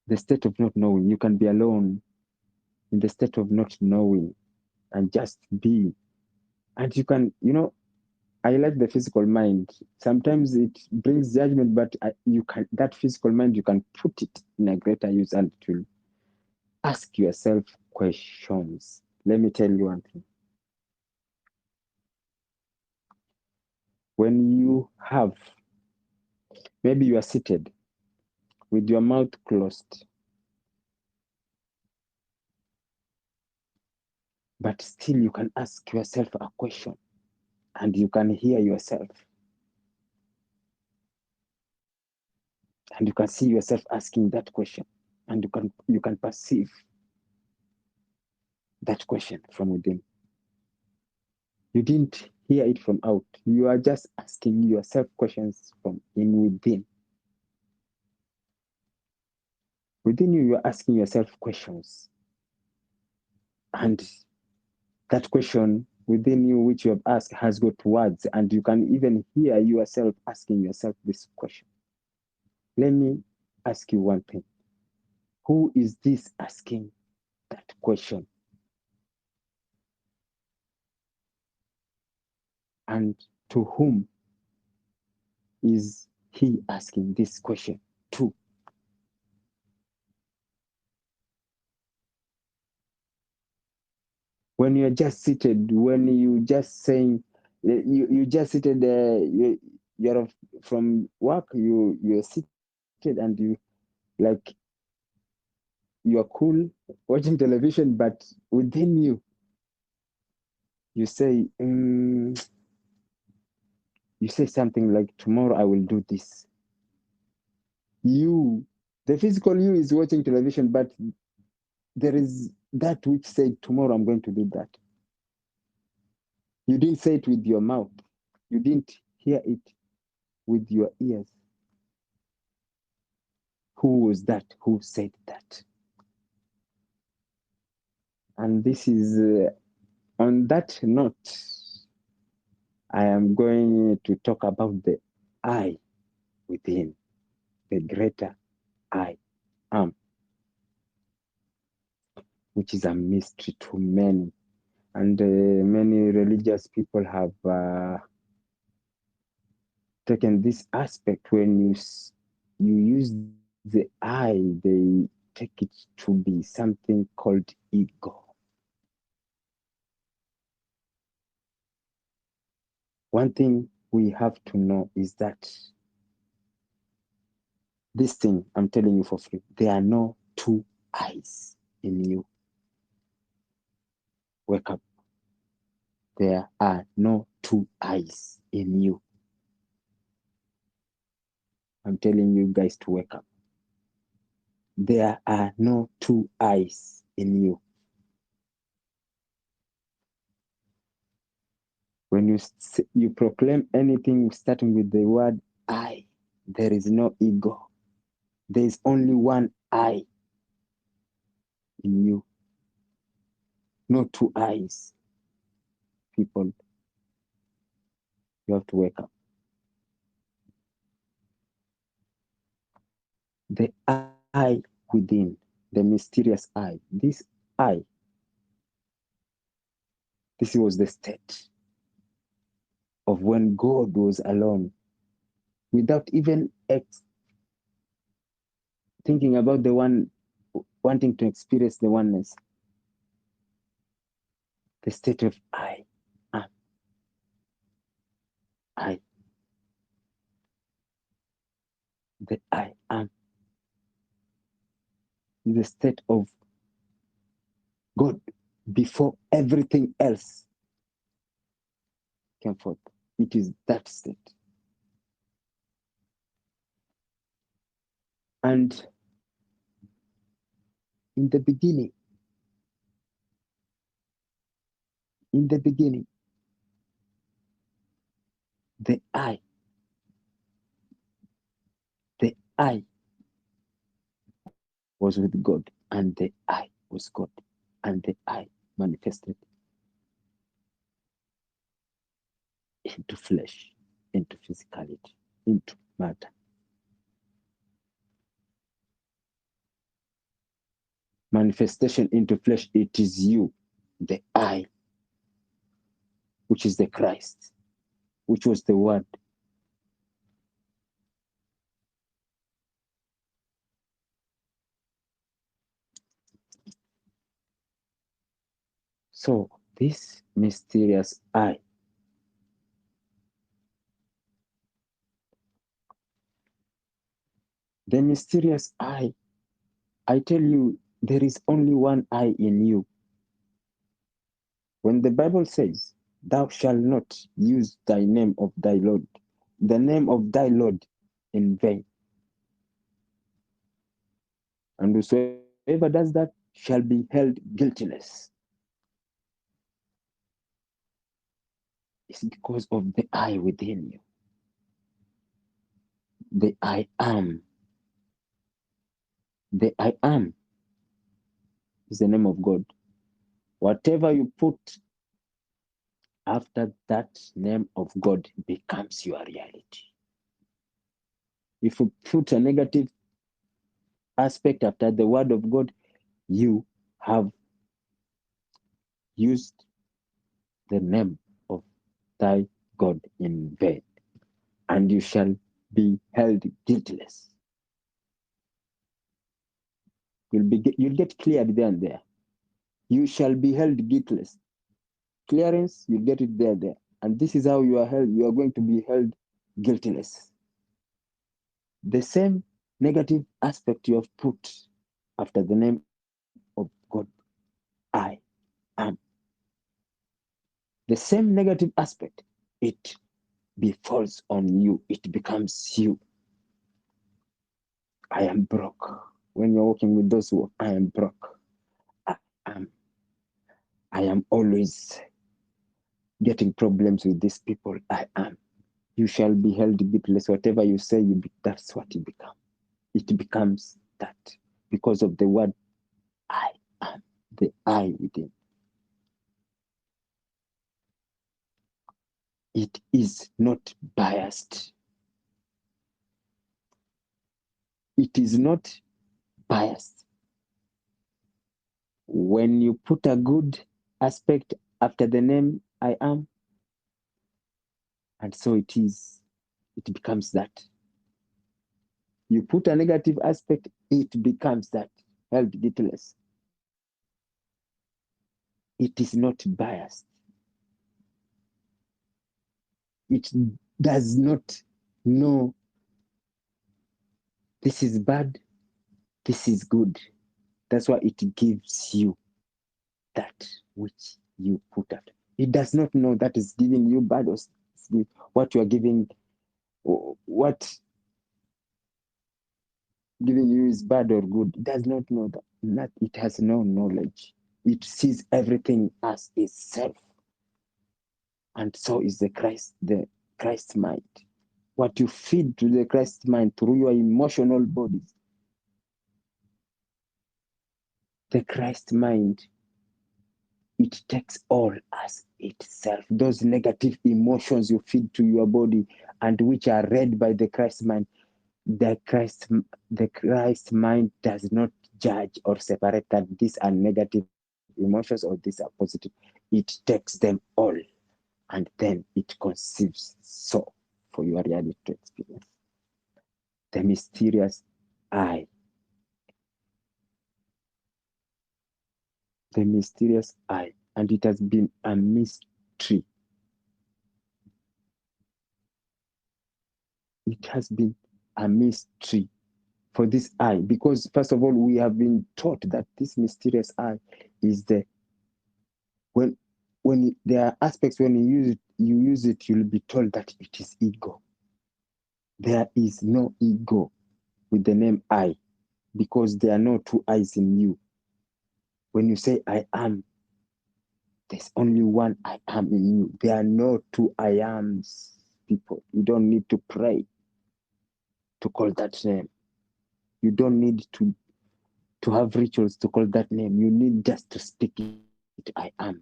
The state of not knowing. You can be alone in the state of not knowing and just be. And you can, I like the physical mind. Sometimes it brings judgment, but that physical mind, you can put it in a greater use, and it will ask yourself questions. Let me tell you one thing. When you have, maybe you are seated with your mouth closed, but still you can ask yourself a question and you can hear yourself. And you can see yourself asking that question, and you can perceive that question from within. You didn't hear it from out. You are just asking yourself questions from in within. Within you, you're asking yourself questions. And that question within you, which you have asked, has got words, and you can even hear yourself asking yourself this question. Let me ask you one thing. Who is this asking that question? And to whom is he asking this question to? When you're just seated, when you just saying, you just seated, you're from work, you're seated and like you're cool watching television, but within you say, You say something like, tomorrow I will do this. You, the physical you is watching television, but there is that which said, tomorrow I'm going to do that. You didn't say it with your mouth. You didn't hear it with your ears. Who was that? Who said that? And this is on that note, I am going to talk about the I within, the greater I am, which is a mystery to many. And many religious people have taken this aspect. When you use the I, they take it to be something called ego. One thing we have to know is that this thing I'm telling you for free, there are no two eyes in you. Wake up. There are no two eyes in you. I'm telling you guys to wake up. There are no two eyes in you. When you proclaim anything starting with the word I, there is no ego. There is only one I in you. No two eyes. People, you have to wake up. The I within, the mysterious I, this I, this was the state of when God was alone, without even thinking about the one wanting to experience the oneness. The state of I am. I. The I am. The state of God before everything else came forth. It is that state. And in the beginning, the I was with God, and the I was God, and the I manifested into flesh, into physicality, into matter. Manifestation into flesh, it is you, the I, which is the Christ, which was the Word. So this mysterious I, the mysterious I tell you, there is only one I in you. When the Bible says, thou shalt not use thy name of thy Lord, the name of thy Lord in vain. And whosoever does that shall be held guiltless. It's because of the I within you. The I am. The I am is the name of God. Whatever you put after that name of God becomes your reality. If you put a negative aspect after the word of God, you have used the name of thy God in vain, and you shall be held guiltless. You'll get cleared there and there. You shall be held guiltless. Clearance, you get it there. And this is how you are held. You are going to be held guiltless. The same negative aspect you have put after the name of God, I am. The same negative aspect, it befalls on you, it becomes you. I am broke. When you're walking with those who I am broke, I am always getting problems with these people. I am. You shall be held guiltless. Whatever you say, that's what you become. It becomes that because of the word I am, the I within. It is not biased. It is not biased. When you put a good aspect after the name I am, and so it is, it becomes that. You put a negative aspect, it becomes that, held guiltless. It is not biased. It does not know this is bad, this is good. That's why it gives you that which you put out. It does not know that is giving you bad or what you are giving, what giving you is bad or good. It does not know that. It has no knowledge. It sees everything as itself. And so is the Christ mind. What you feed to the Christ mind through your emotional bodies, the Christ mind, it takes all as itself. Those negative emotions you feed to your body and which are read by the Christ mind, the Christ mind does not judge or separate that these are negative emotions or these are positive. It takes them all and then it conceives so for your reality to experience. The mysterious I. The mysterious I. And it has been a mystery. It has been a mystery for this I, because first of all, we have been taught that this mysterious I is the when there are aspects when you use it, you'll be told that it is ego. There is no ego with the name I, because there are no two I's in you. When you say I am, there's only one I am in you. There are no two I ams, people. You don't need to pray to call that name. You don't need to have rituals to call that name. You need just to speak it, I am.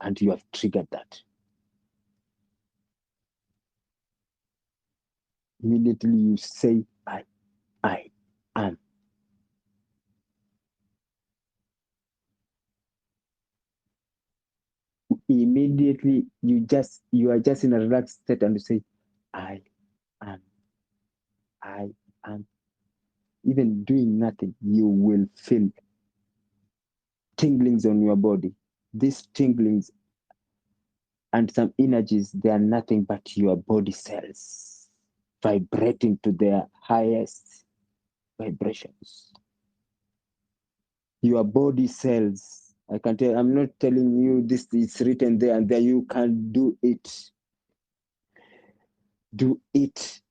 And you have triggered that. Immediately you say, I am. Immediately you are just in a relaxed state and you say, I am. I am. Even doing nothing, you will feel tinglings on your body. These tinglings and some energies, they are nothing but your body cells vibrating to their highest vibrations. Your body cells. I can tell, I'm not telling you this is written there and there. You can do it. Do it.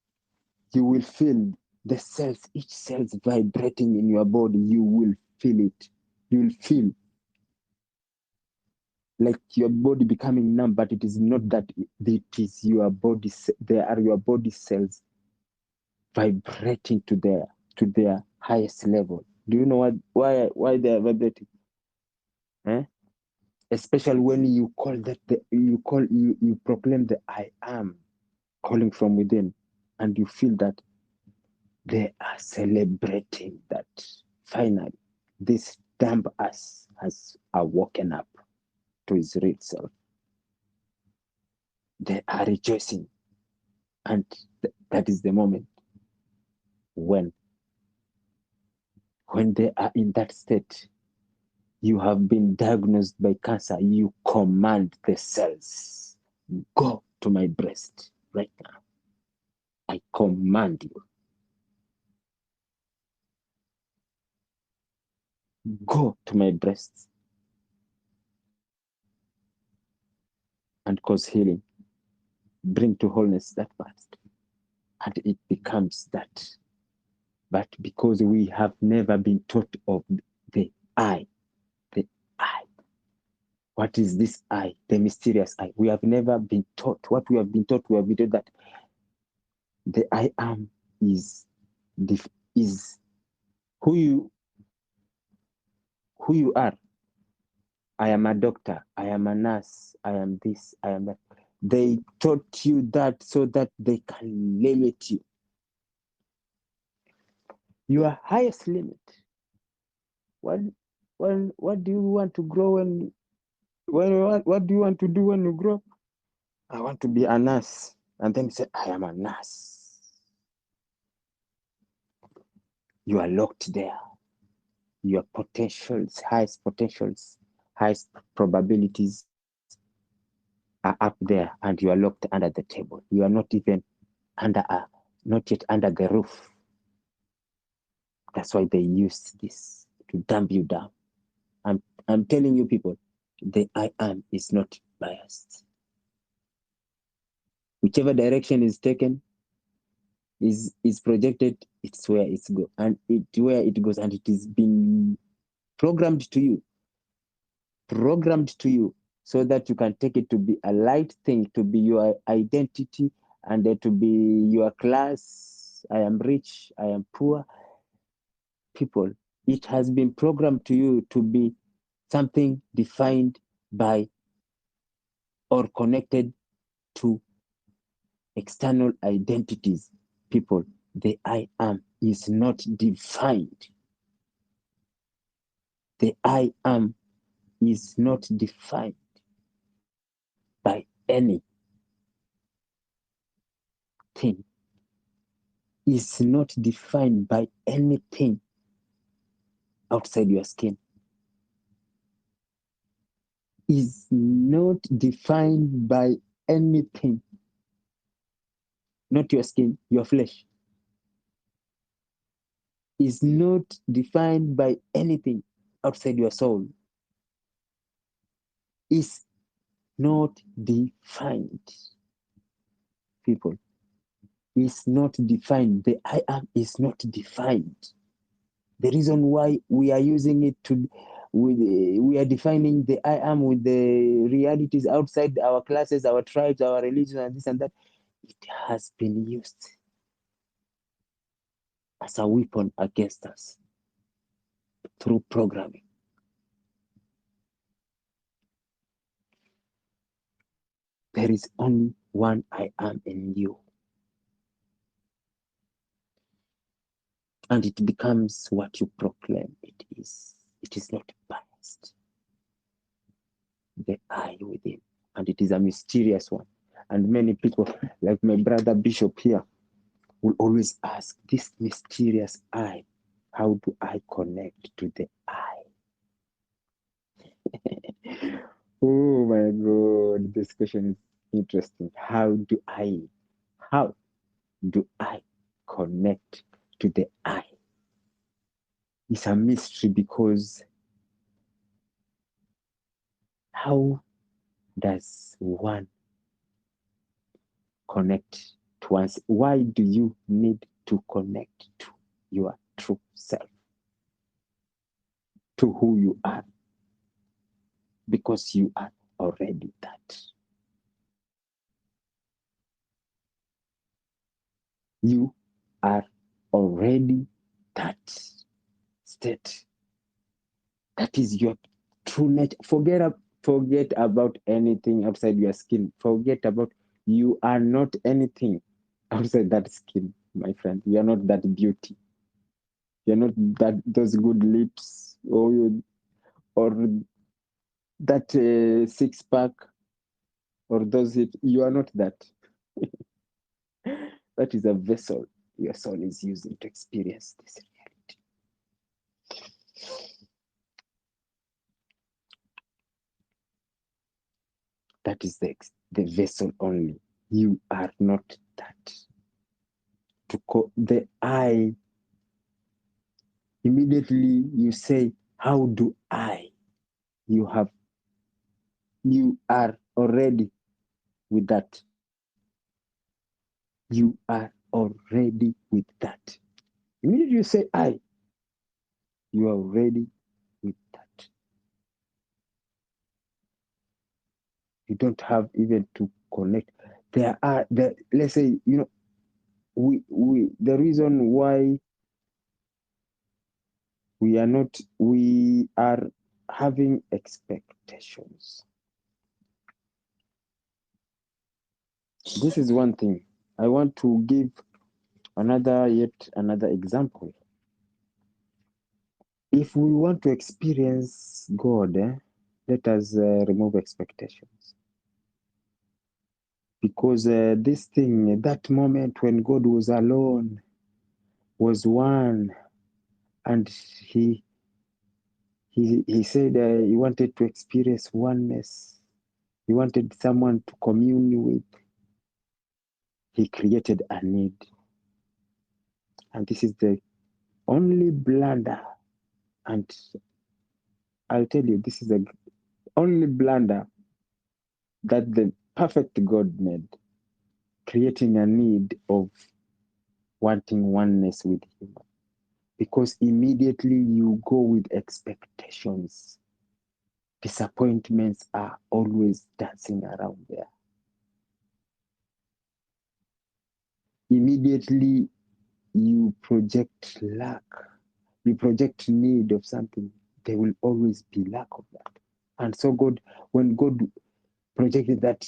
You will feel the cells, each cell's vibrating in your body. You will feel it. You will feel like your body becoming numb, but it is not that. It is your body. There are your body cells vibrating to their highest level. Do you know why they are vibrating? Especially when you call that you proclaim the I am calling from within, and you feel that they are celebrating that finally this dumb ass has awoken up to his real self. They are rejoicing, and that is the moment when they are in that state. You have been diagnosed by cancer. You command the cells, go to my breast right now. I command you. Go to my breasts and cause healing. bring to wholeness that fast. And it becomes that. But because we have never been taught of the I, the I. What is this I? The mysterious I. We have never been taught. What we have been taught that the I am is who you are. I am a doctor. I am a nurse. I am this. I am that. They taught you that so that they can limit you. Your highest limit. What do you want to grow what do you want to do when you grow up? I want to be a nurse. And then you say, I am a nurse. You are locked there. Your potentials, highest probabilities are up there, and you are locked under the table. You are not even not yet under the roof. That's why they use this to dump you down. I'm telling you people, the I am is not biased. Whichever direction is taken, is projected, it's where it's go, and where it goes, and it is being programmed to you, so that you can take it to be a light thing, to be your identity, and to be your class. I am rich, I am poor. People, it has been programmed to you to be something defined by or connected to external identities. People, the I am is not defined. The I am is not defined by anything. Is not defined by anything outside your skin. Is not defined by anything. Not your skin, your flesh. Is not defined by anything outside your soul. Is not defined. People, is not defined. The I am is not defined. The reason why we are using it we are defining the I am with the realities outside our classes, our tribes, our religion, and this and that. It has been used as a weapon against us through programming. There is only one I am in you. And it becomes what you proclaim it is. It is not biased. The I within. And it is a mysterious one. And many people, like my brother Bishop here, will always ask, this mysterious I, how do I connect to the I? Oh my God, this question is interesting. How do I connect to the I? It's a mystery, because how does one connect to one's? Why do you need to connect to your true self, to who you are? Because you are already that. You are already that state. That is your true nature. Forget about anything outside your skin. Forget about, you are not anything outside that skin, my friend. You are not that beauty. You're not those good lips, or that six pack, or those hips. You are not that. That is a vessel your soul is using to experience this reality. That is the vessel only. You are not that. The I, immediately you say, how do I? You are already with that. you are already with that. Immediately you say I, you are already with that. You don't have even to connect. Let's say, we the reason why we are having expectations. This is one thing. I want to give another example. If we want to experience God, let us remove expectations. Because this thing, that moment when God was alone, was one, and he said he wanted to experience oneness. He wanted someone to commune with. He created a need. And this is the only blunder. And I'll tell you, this is the only blunder that the perfect God made, creating a need of wanting oneness with Him. Because immediately you go with expectations, disappointments are always dancing around there. Immediately you project lack, you project need of something, there will always be lack of that. And so when God projected that,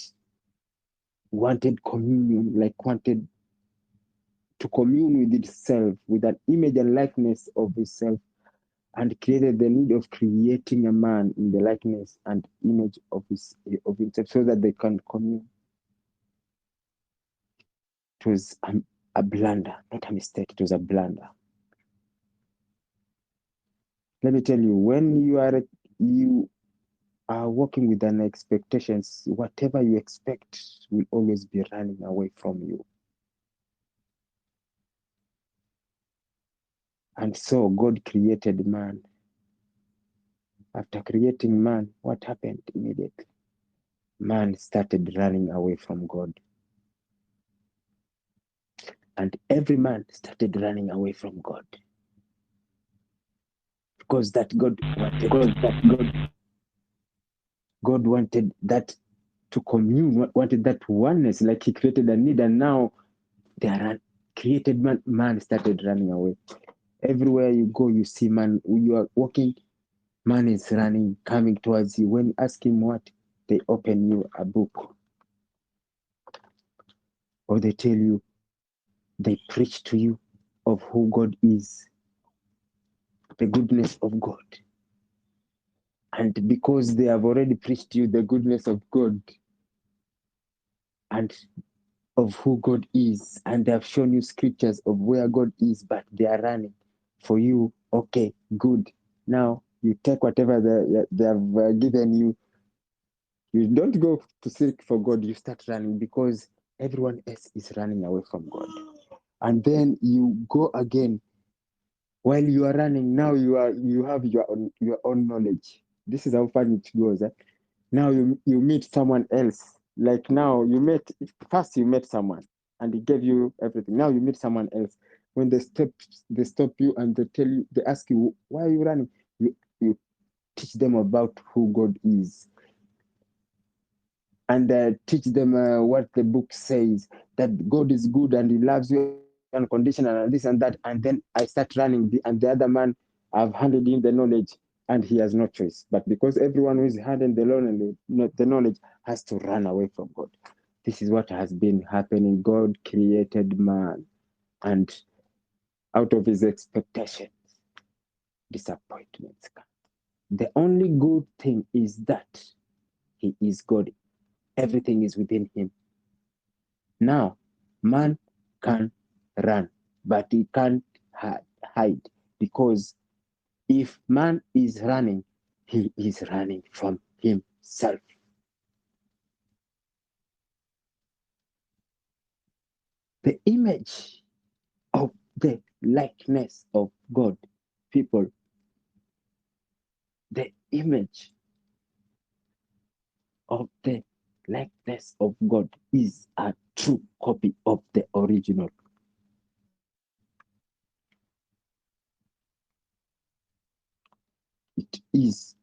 wanted communion, like wanted to commune with itself, with an image and likeness of itself, and created the need of creating a man in the likeness and image of himself, so that they can commune. It was a blunder, not a mistake. It was a blunder. Let me tell you, when you are working with an expectations, whatever you expect will always be running away from you. And so God created man. After creating man, what happened immediately? Man started running away from God. And every man started running away from God. Because that God wanted that to commune, wanted that oneness, like He created a need, and now created man started running away. Everywhere you go, you see man. You are walking, man is running, coming towards you. When you ask him what, they open you a book, or they tell you, they preach to you of who God is, the goodness of God. And because they have already preached to you the goodness of God and of who God is, and they have shown you scriptures of where God is, but they are running for you. Okay, good. Now you take whatever they have given you. You don't go to seek for God, you start running because everyone else is running away from God. And then you go again. While you are running, now you have your own knowledge. This is how far it goes. Now you meet someone else. Like now you met someone and he gave you everything. Now you meet someone else. When they stop you and they ask you, why are you running? You teach them about who God is. And teach them what the book says, that God is good and He loves you unconditional and this and that. And then I start running, and the other man, I've handed him the knowledge and he has no choice. But because everyone who is handed the knowledge has to run away from God. This is what has been happening. God created man, and out of His expectations, disappointments come. The only good thing is that He is God. Everything is within Him. Now, man can run, but he can't hide, because if man is running, he is running from himself. The image of the likeness of God, people, the image of the likeness of God is a true copy of the original. It is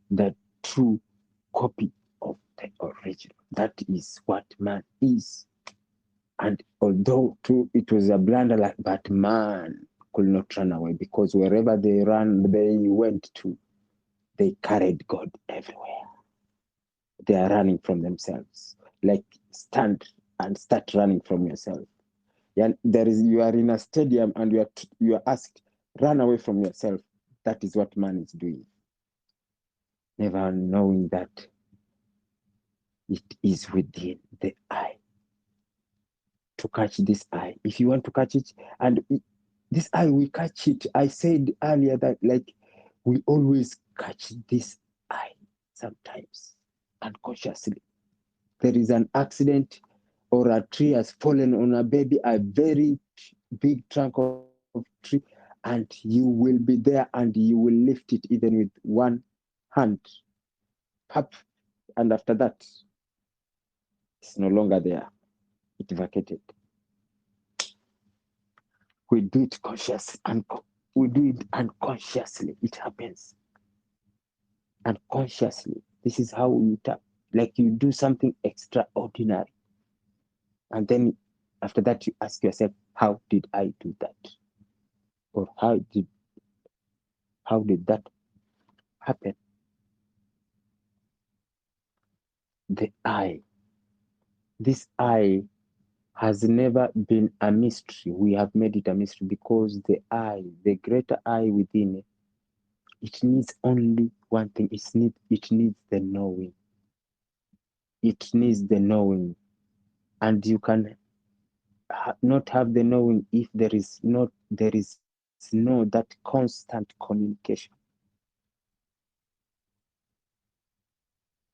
the true copy of the original. That is what man is. And although too it was a blunder, but man could not run away, because wherever they went to, they carried God everywhere. They are running from themselves. Like, stand and start running from yourself. Yeah, you are in a stadium and you are asked, run away from yourself. That is what man is doing. Never knowing that it is within the eye. To catch this eye, if you want to catch it, and this eye, we catch it. I said earlier that, like, we always catch this eye sometimes unconsciously. There is an accident, or a tree has fallen on a baby, a very big trunk of tree, and you will be there and you will lift it even with one hand. Pap, and after that, it's no longer there. It vacated. We do it consciously, and we do it unconsciously. It happens unconsciously. This is how you tap. Like, you do something extraordinary, and then after that you ask yourself, how did I do that? Or how did that happen? The eye. This eye has never been a mystery. We have made it a mystery because the eye, the greater eye within it needs only one thing. It needs the knowing. It needs the knowing. And you can not have the knowing if there is no that constant communication.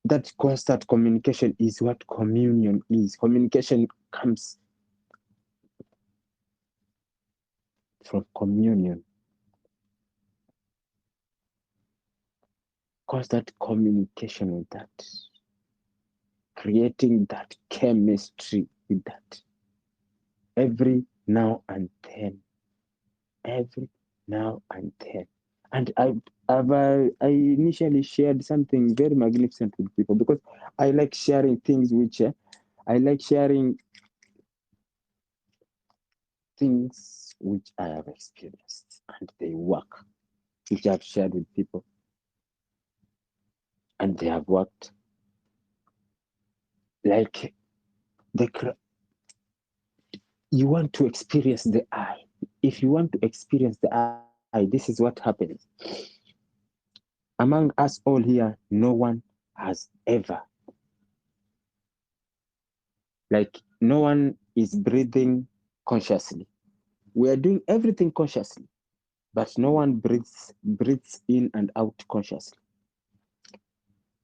That constant communication is what communion is. Communication comes from communion. Constant communication with that. Creating that chemistry with that. Every now and then. And I initially shared something very magnificent with people, because I like sharing things which I have experienced and they work, which I've shared with people and they have worked. Like, you want to experience the eye. If you want to experience the eye, this is what happens. Among us all here, no one has ever, like, no one is breathing consciously. We are doing everything consciously, but no one breathes in and out consciously.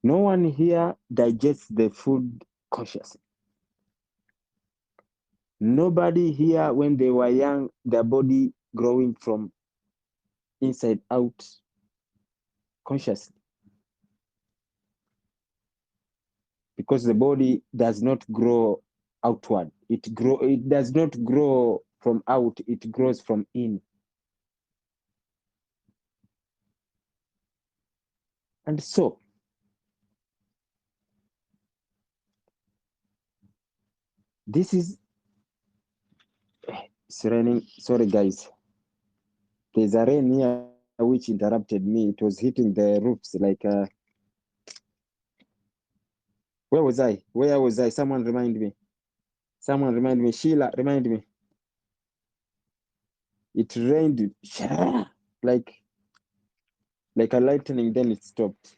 No one here digests the food consciously. Nobody here, when they were young, their body growing from inside out consciously. Because the body does not grow outward. It does not grow from out, it grows from in. And so, this is, it's raining. Sorry, guys. There's a rain here which interrupted me. It was hitting the roofs like. Where was I? Someone remind me. Sheila, remind me. It rained like a lightning, then it stopped.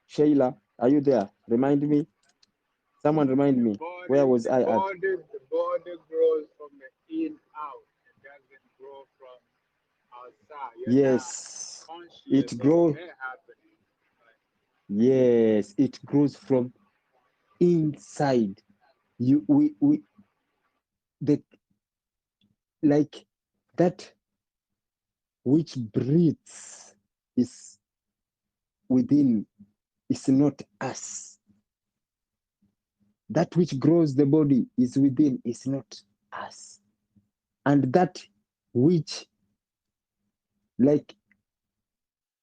Sheila, are you there? Remind me. Someone remind me. Where was I at? The body grows from the in out. It doesn't grow from outside. Yes. It grows. Yes, it grows from inside. Like that which breathes is within, is not us. that which grows the body is within, is not us. And that which like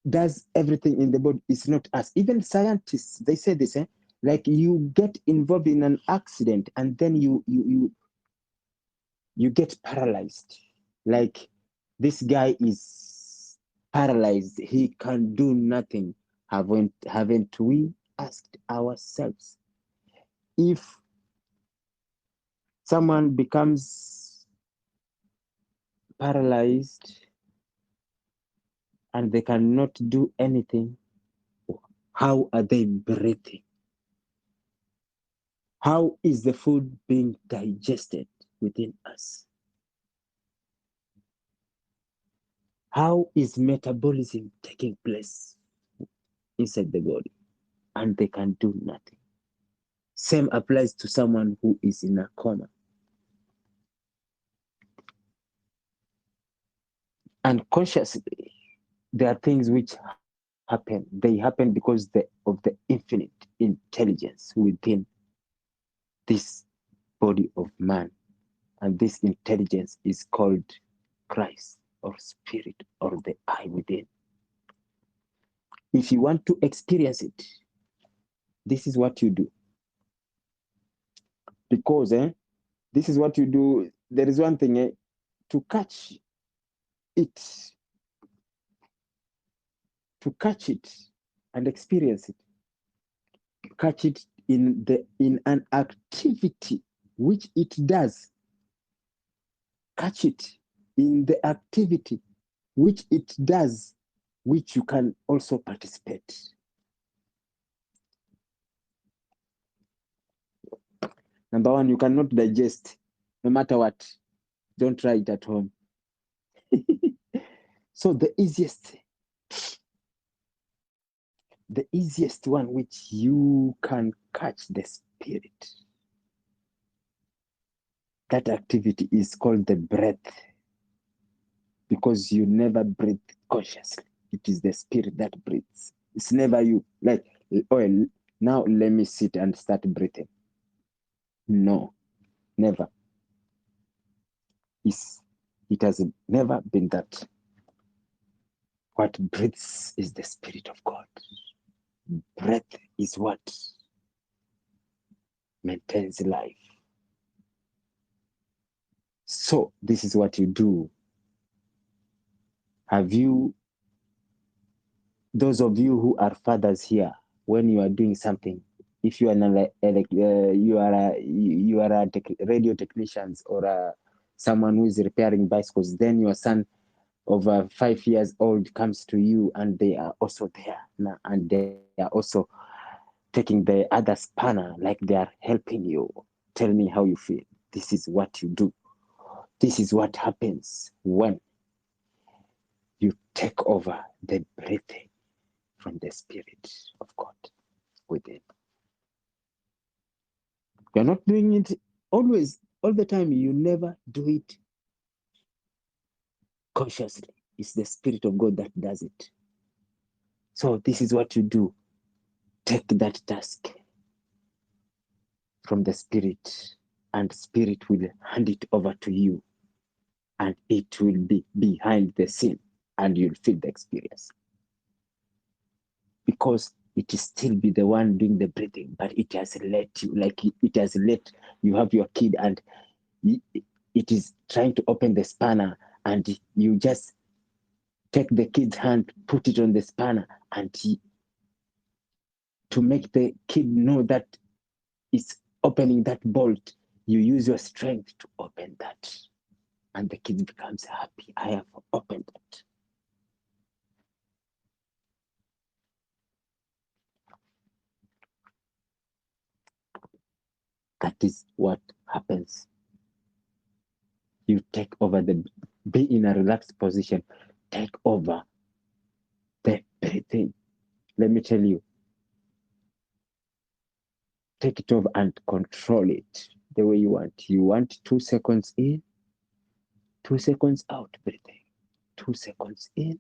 does everything in the body is not us. Even scientists, they say this, like you get involved in an accident and then you get paralyzed. Like this guy is paralyzed, he can do nothing. Haven't we asked ourselves, if someone becomes paralyzed and they cannot do anything, how are they breathing? How is the food being digested within us? How is metabolism taking place inside the body? And they can do nothing. Same applies to someone who is in a coma. Unconsciously, there are things which happen. They happen because of the infinite intelligence within this body of man. And this intelligence is called Christ or Spirit or the I within. If you want to experience it, this is what you do. Because this is what you do. There is one thing, to catch it, and experience it. Catch it in an activity which it does. Catch it in the activity which it does, which you can also participate. Number one, you cannot digest no matter what. Don't try it at home. So the easiest one which you can catch the spirit, that activity is called the breath, because you never breathe consciously. It is the spirit that breathes. It's never you. Like, oh, now let me sit and start breathing. No, never. It has never been that. What breathes is the Spirit of God. Breath is what maintains life. So this is what you do. Have you, those of you who are fathers here, when you are doing something, if you are radio technicians or someone who is repairing bicycles, then your son of 5 years old comes to you and they are also there now, and they are also taking the other spanner, like they are helping you. Tell me how you feel. This is what you do. This is what happens when you take over the breathing from the Spirit of God within. You're not doing it always, all the time. You never do it consciously. It's the Spirit of God that does it. So this is what you do. Take that task from the Spirit, and Spirit will hand it over to you, and it will be behind the scene, and you'll feel the experience. Because it is still be the one doing the breathing, but it has let you, like it has let you have your kid, and it is trying to open the spanner, and you just take the kid's hand, put it on the spanner, and to make the kid know that it's opening that bolt, you use your strength to open that, and the kid becomes happy. I have opened it. That is what happens. You take over be in a relaxed position, take over the breathing. Let me tell you, take it over and control it the way you want. You want 2 seconds in, 2 seconds out breathing. 2 seconds in,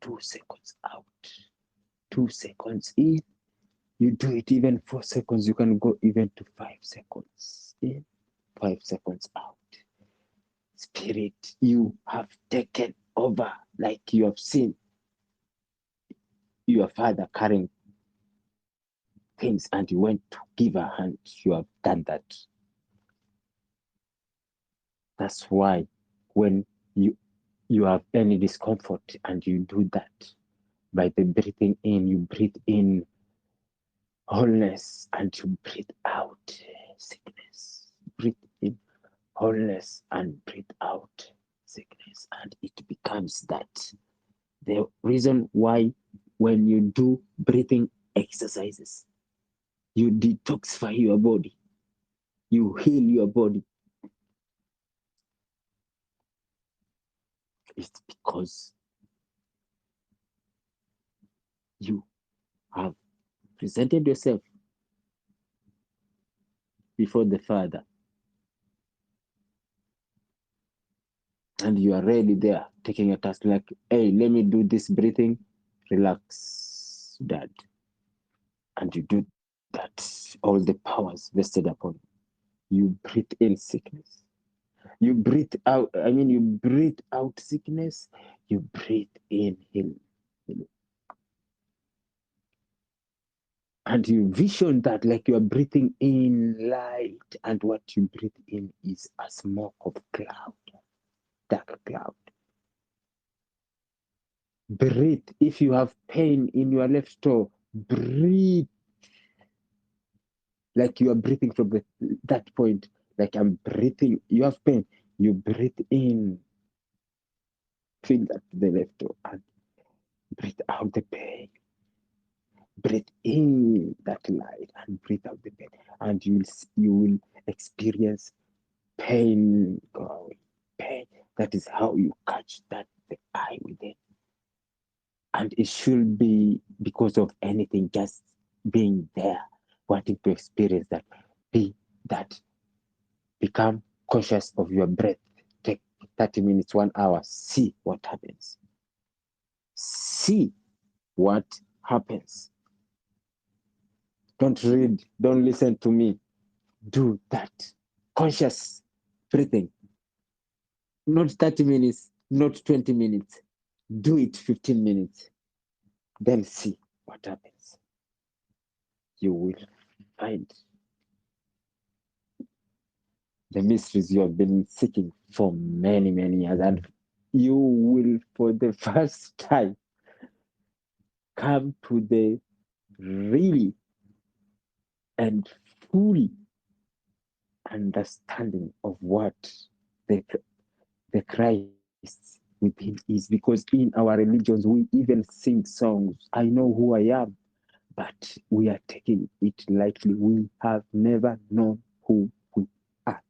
2 seconds out. 2 seconds in, You do it even 4 seconds, you can go even to 5 seconds in, 5 seconds out. Spirit, you have taken over, like you have seen your father carrying things and you went to give a hand. You have done that. That's why when you have any discomfort and you do that, by the breathing in, you breathe in wholeness and you breathe out sickness. Breathe in wholeness and breathe out sickness, and it becomes that. The reason why when you do breathing exercises, you detoxify your body, you heal your body, it's because you have presented yourself before the Father and you are ready there, taking a task like, hey, let me do this breathing, relax, Dad. And you do that, all the powers vested upon you. You breathe in sickness. You breathe out, you breathe out sickness, you breathe in healing. And you vision that like you are breathing in light, and what you breathe in is a smoke of cloud, dark cloud. Breathe. If you have pain in your left toe, breathe like you are breathing from that point. Like I'm breathing. You have pain. You breathe in. Feel that the left toe and breathe out the pain. Breathe in that light and breathe out the pain, and you will experience pain going. Pain. That is how you catch that the eye within. And it should be because of anything, just being there, wanting to experience that. Be that. Become conscious of your breath. Take 30 minutes, 1 hour. See what happens. See what happens. Don't read. Don't listen to me. Do that. Conscious breathing. Not 30 minutes, not 20 minutes. Do it 15 minutes. Then see what happens. You will find the mysteries you have been seeking for many, many years. And you will, for the first time, come to the really and full understanding of what the Christ within is. Because in our religions, we even sing songs. I know who I am, but we are taking it lightly. We have never known who we are.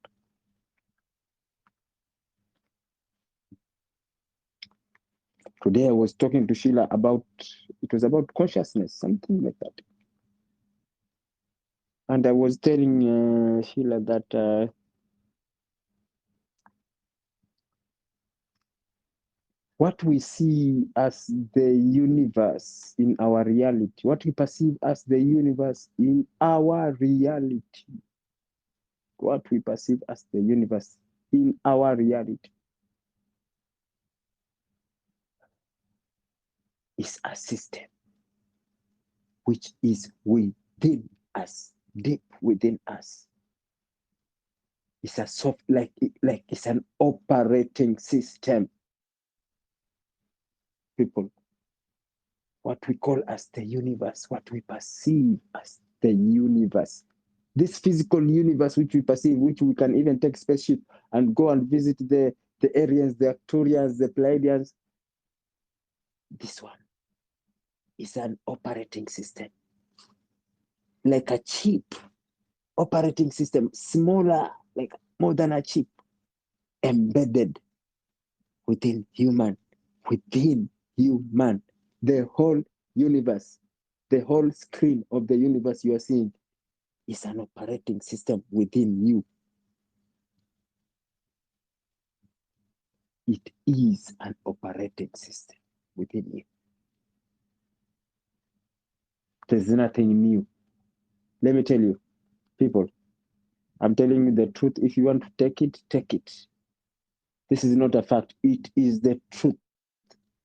Today I was talking to Sheila about, it was about consciousness, something like that. And I was telling Sheila that what we see as the universe in our reality, what we perceive as the universe in our reality, what we perceive as the universe in our reality is a system which is within us, deep within us. It's a soft, like it's an operating system. People, what we call as the universe, what we perceive as the universe, this physical universe which we perceive, which we can even take spaceship and go and visit the Arians, the Arcturians, the Pleiadians. This one is an operating system, like a chip operating system, smaller, like more than a chip, embedded within human. The whole universe, the whole screen of the universe you are seeing is an operating system within you. It is an operating system within you. There's nothing new. Let me tell you, people, I'm telling you the truth. If you want to take it, take it. This is not a fact. It is the truth.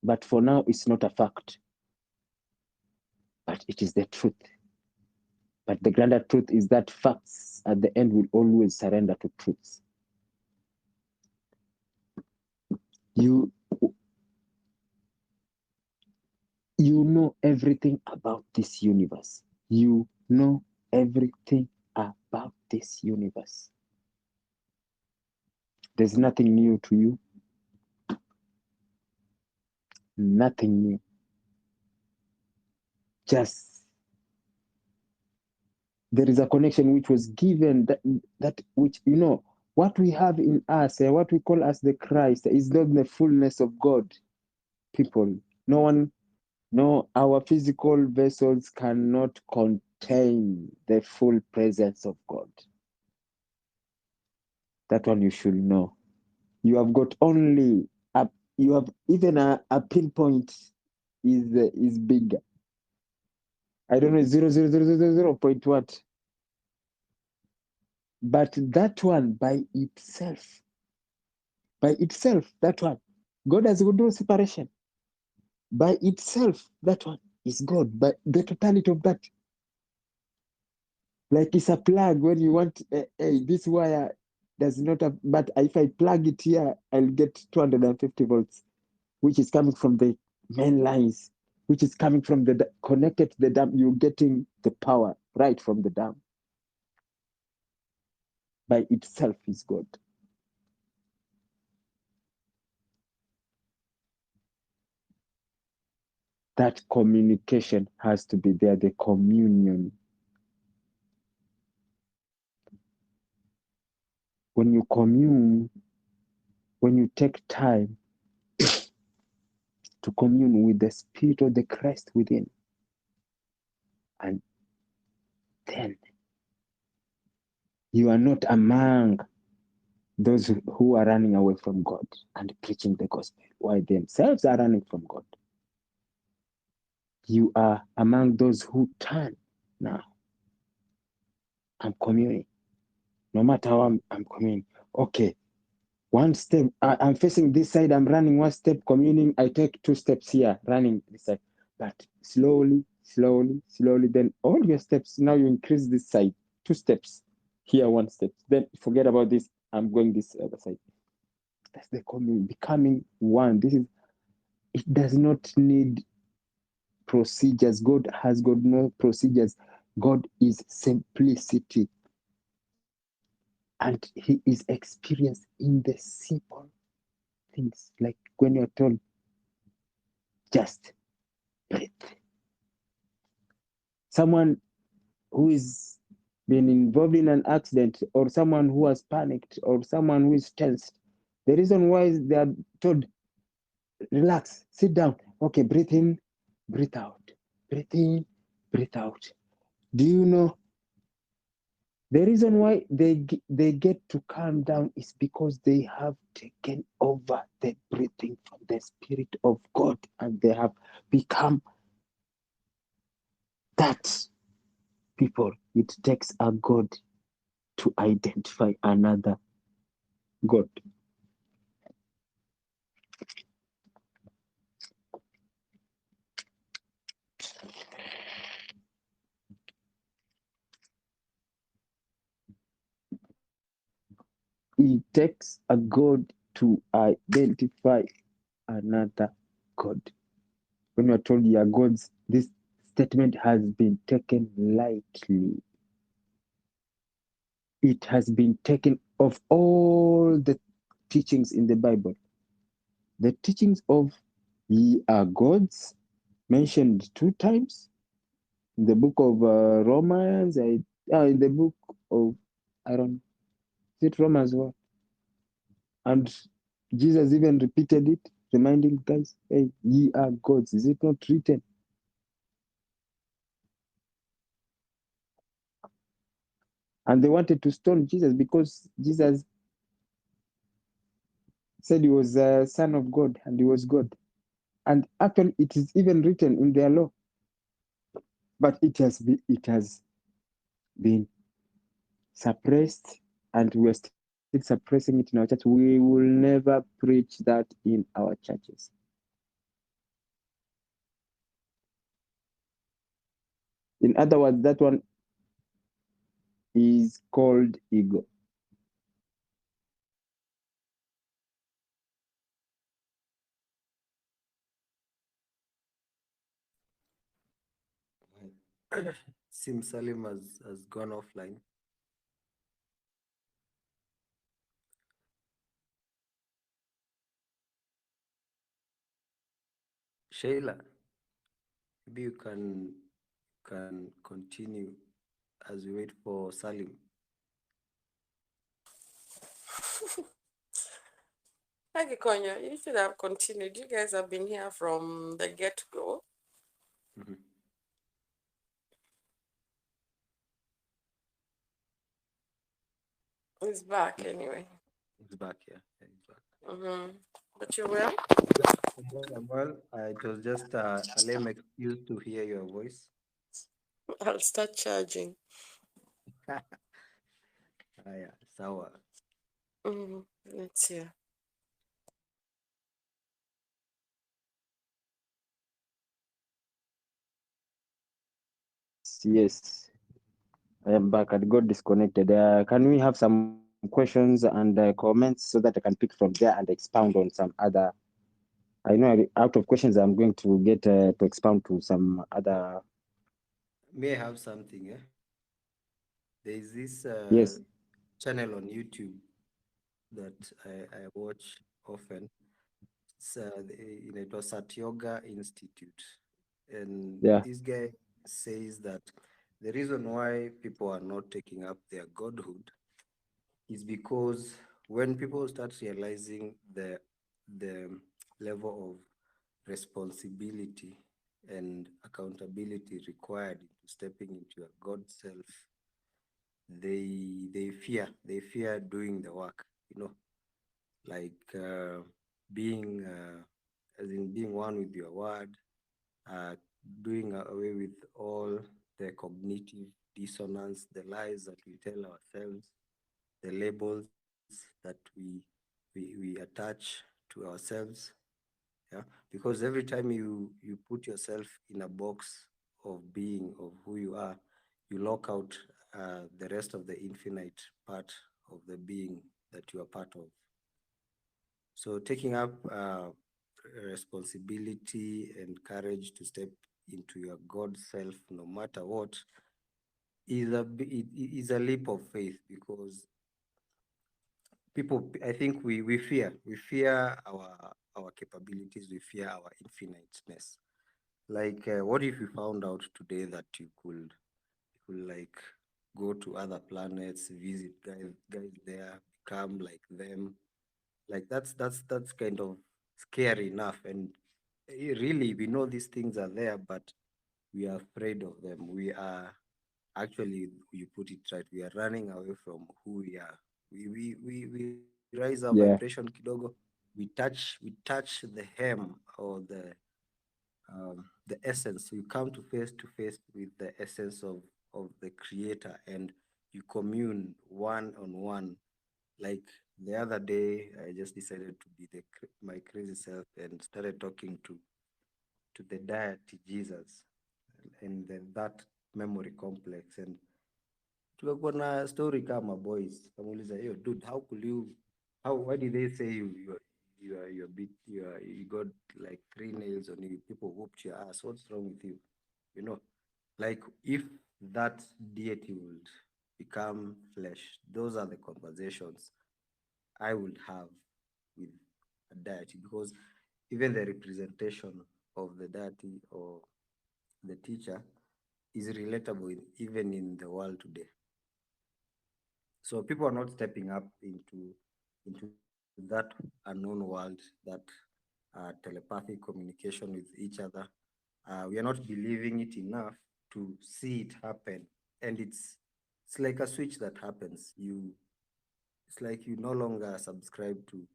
But for now, it's not a fact. But it is the truth. But the grander truth is that facts at the end will always surrender to truths. You know everything about this universe. You know everything about this universe. There's nothing new to you. Nothing new. Just there is a connection which was given that which, you know, what we have in us, what we call as the Christ, is not the fullness of God. People, no, our physical vessels cannot contain the full presence of God. That one you should know. You have got only you have even a pinpoint is bigger. I don't know, 0.000 point what. But that one by itself, that one, God has got no separation. By itself, that one is God. But the totality of that, like it's a plug when you want, this wire does not have, but if I plug it here, I'll get 250 volts, which is coming from the main lines, which is coming from the connected to the dam. You're getting the power right from the dam. By itself is God. That communication has to be there, the communion. When you commune, when you take time to commune with the Spirit of the Christ within, and then you are not among those who are running away from God and preaching the gospel, while themselves are running from God. You are among those who turn now. I'm communing. No matter how I'm communing. Okay, one step, I'm facing this side, I'm running one step, communing, I take 2 steps here, running this side. But slowly, then all your steps, now you increase this side, 2 steps, here 1 step. Then forget about this, I'm going this other side. That's the communing, becoming one. It does not need procedures. God has got no procedures. God is simplicity. And he is experienced in the simple things. Like when you're told, just breathe. Someone who is been involved in an accident, or someone who has panicked, or someone who is tensed, the reason why they are told, relax, sit down. Okay, breathe in, breathe out. Breathe in, breathe out. Do you know the reason why they get to calm down is because they have taken over the breathing from the Spirit of God, and they have become that. People, it takes a God to identify another God. It takes a God to identify another God. When you're told you are gods, this statement has been taken lightly. It has been taken of all the teachings in the Bible. The teachings of ye are gods mentioned 2 times in the book of Romans, in the book of, I don't know, is it Romans what? And Jesus even repeated it, reminding guys, hey, ye are gods. Is it not written? And they wanted to stone Jesus because Jesus said he was a son of God and he was God. And actually, it is even written in their law. But it has been suppressed, and we're still suppressing it in our church. We will never preach that in our churches. In other words, that one is called ego. Sim Salim has gone offline. Sheila, maybe you can continue as we wait for Salim. Hi, Konya. You should have continued. You guys have been here from the get go. Mhm. He's back anyway. He's back here. Yeah, he's back. But you will? Well, it was just a lame excuse to hear your voice. I'll start charging. Haya, sawa. Let's see. Yes, I am back. I got disconnected. Can we have some questions and comments so that I can pick from there and expound on some other? I know out of questions, I'm going to get to expound to some other. May I have something? Eh? There is this Yes, channel on YouTube that I watch often. It was Sat Yoga Institute, and yeah, this guy says that the reason why people are not taking up their godhood is because when people start realizing the level of responsibility and accountability required into stepping into your God self, they fear doing the work. Like being as in being one with your word, uh, doing away with all the cognitive dissonance, the lies that we tell ourselves, the labels that we attach to ourselves. Yeah, because every time you put yourself in a box of being of who you are, you lock out the rest of the infinite part of the being that you are part of. So taking up responsibility and courage to step into your God self, no matter what, is a leap of faith, because people, I think we fear our capabilities, we fear our infiniteness. Like, what if you found out today that you could like go to other planets, visit guys there, become like them? Like that's kind of scary enough. And really, we know these things are there, but we are afraid of them. We are actually, you put it right, we are running away from who we are. We raise our vibration yeah, kidogo, we touch the hem or the essence. So you come to face with the essence of the creator, and you commune one on one. Like the other day, I just decided to be my crazy self and started talking to the deity Jesus, and then that memory complex. And tukakuwa na story kama boys, kamuuliza, yo dude, how could you, why did they say you got like 3 nails on you, people whooped your ass, what's wrong with you? you know like, if that deity would become flesh, those are the conversations I would have with a deity, because even the representation of the deity or the teacher is relatable even in the world today. So people are not stepping up into that unknown world, that telepathic communication with each other. We are not believing it enough to see it happen, and it's like a switch that happens. It's like you no longer subscribe to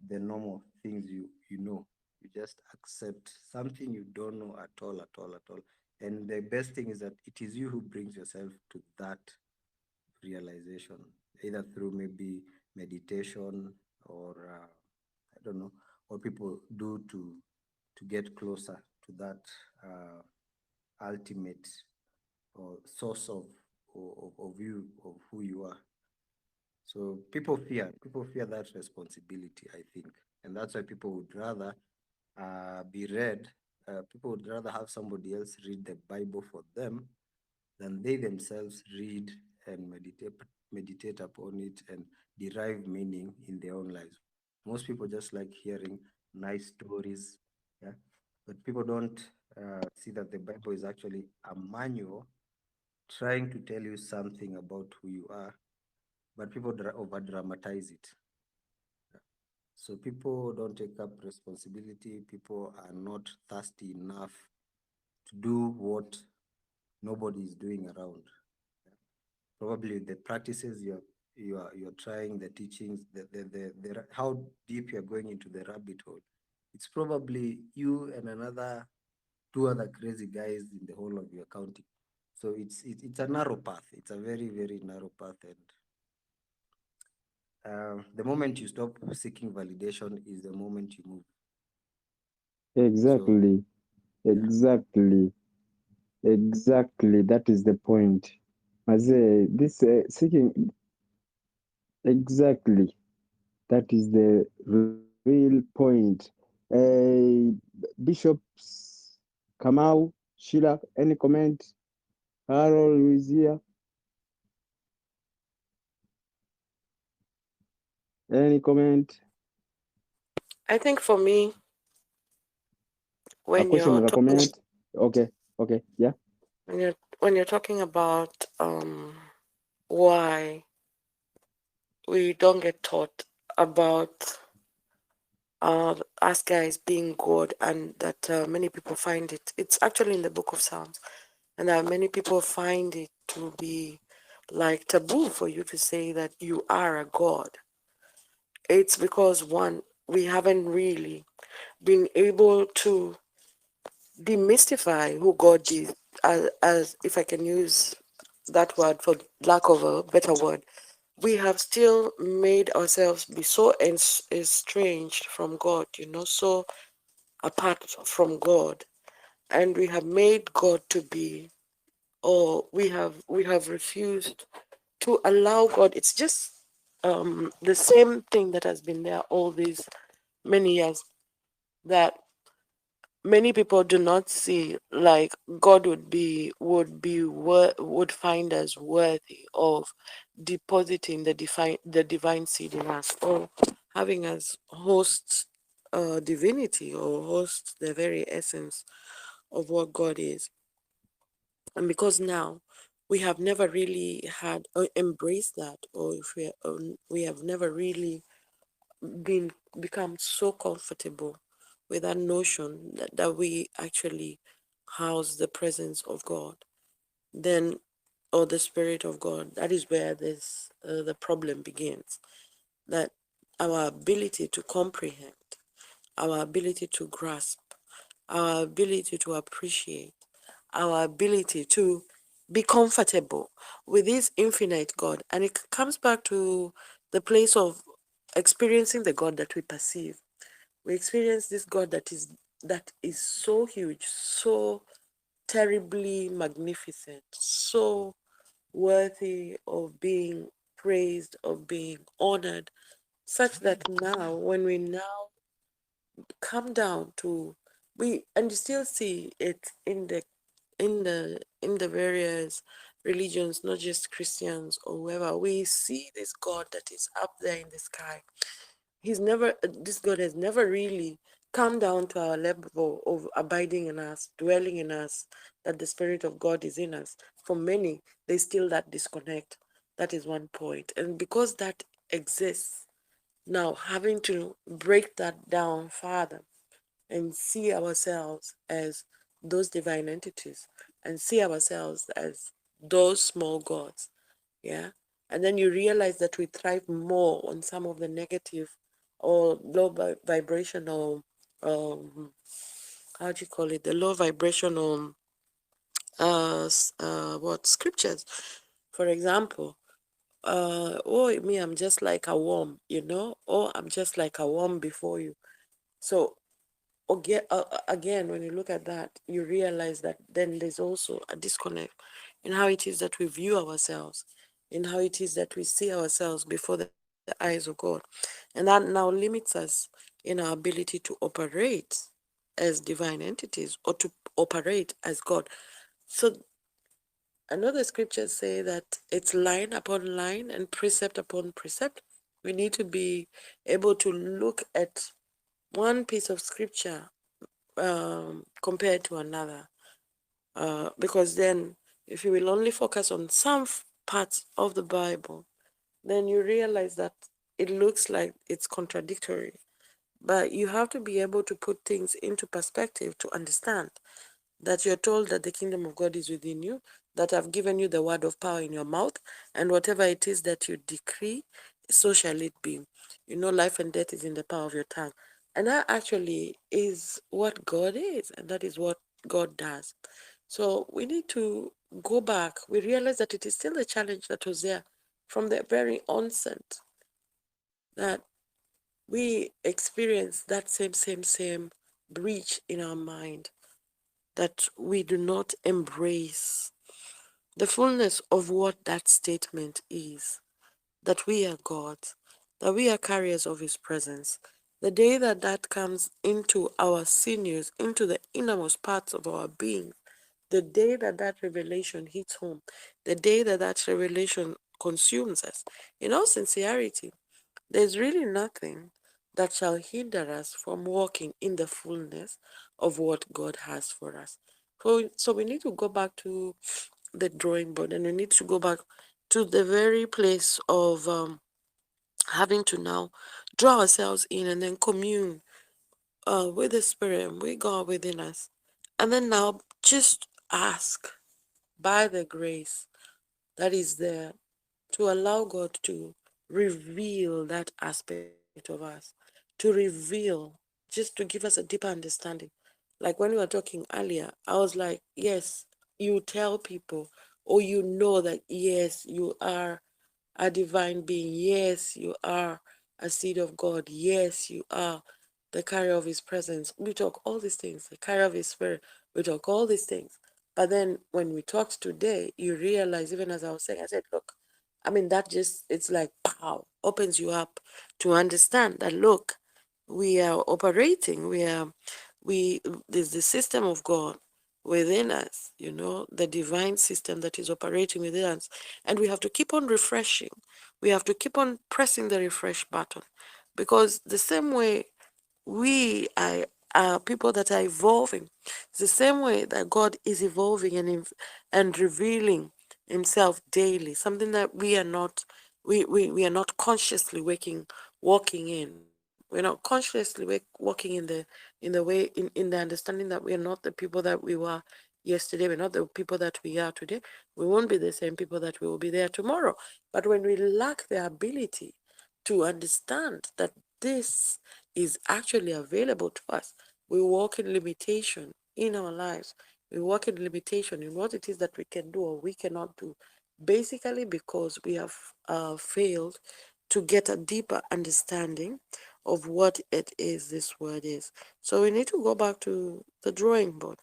the normal things you know. You just accept something you don't know at all, at all, at all. And the best thing is that it is you who brings yourself to that realization, either through maybe meditation or I don't know what people do to get closer to that ultimate or source of you, of who you are. So people fear that responsibility, I think, and that's why people would rather be read. People would rather have somebody else read the Bible for them than they themselves read and meditate upon it and derive meaning in their own lives. Most people just like hearing nice stories, yeah, but people don't see that the Bible is actually a manual trying to tell you something about who you are, but people over dramatize it. So people don't take up responsibility. People are not thirsty enough to do what nobody is doing around. Probably the practices you're trying, the teachings, how deep you're going into the rabbit hole. It's probably you and another two other crazy guys in the whole of your county. So it's a narrow path. It's a very, very narrow path, and the moment you stop seeking validation is the moment you move. So Exactly. yeah, Exactly. Exactly. That is the point. This seeking, exactly. That is the real point. Bishops Kamau, Sheila, any comment? Harold is here. Any comment? I think for me, A when question you're or a talking comment? Okay. Okay. Yeah. when you're talking about why we don't get taught about us guys being God, and that many people find it's actually in the book of Psalms, and that many people find it to be like taboo for you to say that you are a God. It's because one, we haven't really been able to demystify who God is, as if I can use that word for lack of a better word. We have still made ourselves be so estranged from God, so apart from God, and we have made God to be, or we have refused to allow God. It's just the same thing that has been there all these many years, that many people do not see, like God would find us worthy of depositing the divine seed in us, or having us host divinity, or host the very essence of what God is. And because now we have never really had embraced that, or if we have never really become so comfortable with that notion that we actually house the presence of God, then, or the Spirit of God, that is where this the problem begins. That our ability to comprehend, our ability to grasp, our ability to appreciate, our ability to be comfortable with this infinite God. And it comes back to the place of experiencing the God that we perceive. We experience this God that is so huge, so terribly magnificent, so worthy of being praised, of being honored, such that now, when we now come down to, and you still see it in the various religions, not just Christians or whoever, we see this God that is up there in the sky. This God has never really come down to our level of abiding in us, dwelling in us, that the Spirit of God is in us. For many, there's still that disconnect. That is one point. And because that exists, now having to break that down further and see ourselves as those divine entities, and see ourselves as those small gods, yeah. And then you realize that we thrive more on some of the negative or low vibrational, how do you call it, the low vibrational scriptures. For example, oh me, I'm just like a worm, oh, I'm just like a worm before you. So again, when you look at that, you realize that then there's also a disconnect in how it is that we view ourselves, in how it is that we see ourselves before the eyes of God. And that now limits us in our ability to operate as divine entities or to operate as God. So I know the scriptures say that it's line upon line and precept upon precept. We need to be able to look at one piece of scripture compared to another. Because then, if you will only focus on some parts of the Bible, then you realize that it looks like it's contradictory. But you have to be able to put things into perspective to understand that you're told that the kingdom of God is within you, that I've given you the word of power in your mouth, and whatever it is that you decree, so shall it be. Life and death is in the power of your tongue. And that actually is what God is, and that is what God does. So we need to go back. We realize that it is still a challenge that was there from the very onset, that we experience that same breach in our mind, that we do not embrace the fullness of what that statement is, that we are God, that we are carriers of His presence. The day that that comes into our sinews, into the innermost parts of our being, the day that that revelation hits home, the day that that revelation consumes us, in all sincerity, there's really nothing that shall hinder us from walking in the fullness of what God has for us. So we need to go back to the drawing board, and we need to go back to the very place of having to now draw ourselves in and then commune with the Spirit and with God within us. And then now just ask by the grace that is there to allow God to reveal that aspect of us, to reveal, just to give us a deeper understanding. Like when we were talking earlier, I was like, yes, you tell people, or that, yes, you are a divine being. Yes, you are a seed of God. Yes, you are the carrier of His presence. We talk all these things, the carrier of His Spirit. We talk all these things. But then when we talked today, you realize, even as I was saying, I said, look, I mean, that just, it's like, pow, opens you up to understand that, look, we are operating, there's the system of God within us, the divine system that is operating within us. And we have to keep on refreshing. We have to keep on pressing the refresh button, because the same way we are people that are evolving, it's the same way that God is evolving and revealing Himself daily, something that we are not consciously walking in. We're not consciously walking in the way, in the understanding that we are not the people that we were yesterday. We're not the people that we are today. We won't be the same people that we will be there tomorrow. But when we lack the ability to understand that this is actually available to us, we walk in limitation in our lives. We walk in limitation in what it is that we can do or we cannot do, basically because we have failed to get a deeper understanding of what it is this word is. So we need to go back to the drawing board,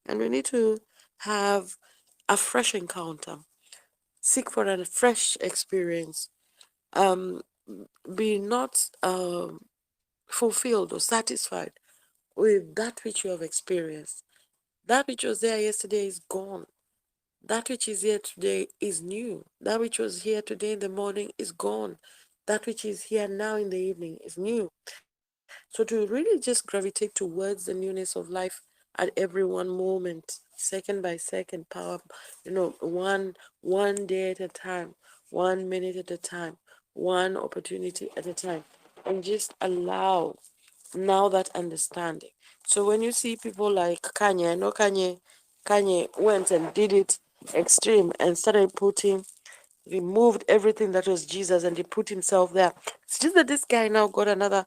and we need to have a fresh encounter, seek for a fresh experience, be not fulfilled or satisfied with that which you have experienced. That which was there yesterday is gone. That which is here today is new. That which was here today in the morning is gone. That which is here now in the evening is new. So to really just gravitate towards the newness of life at every one moment, second by second, one day at a time, 1 minute at a time, one opportunity at a time, and just allow now that understanding. So when you see people like Kanye, I know Kanye went and did it extreme and started removed everything that was Jesus and he put himself there. It's just that this guy now got another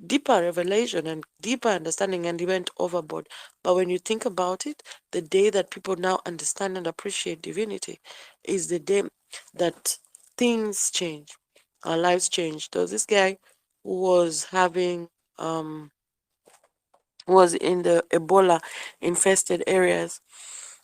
deeper revelation and deeper understanding, and he went overboard. But when you think about it, the day that people now understand and appreciate divinity is the day that things change, our lives change. There was this guy who was having was in the Ebola infested areas,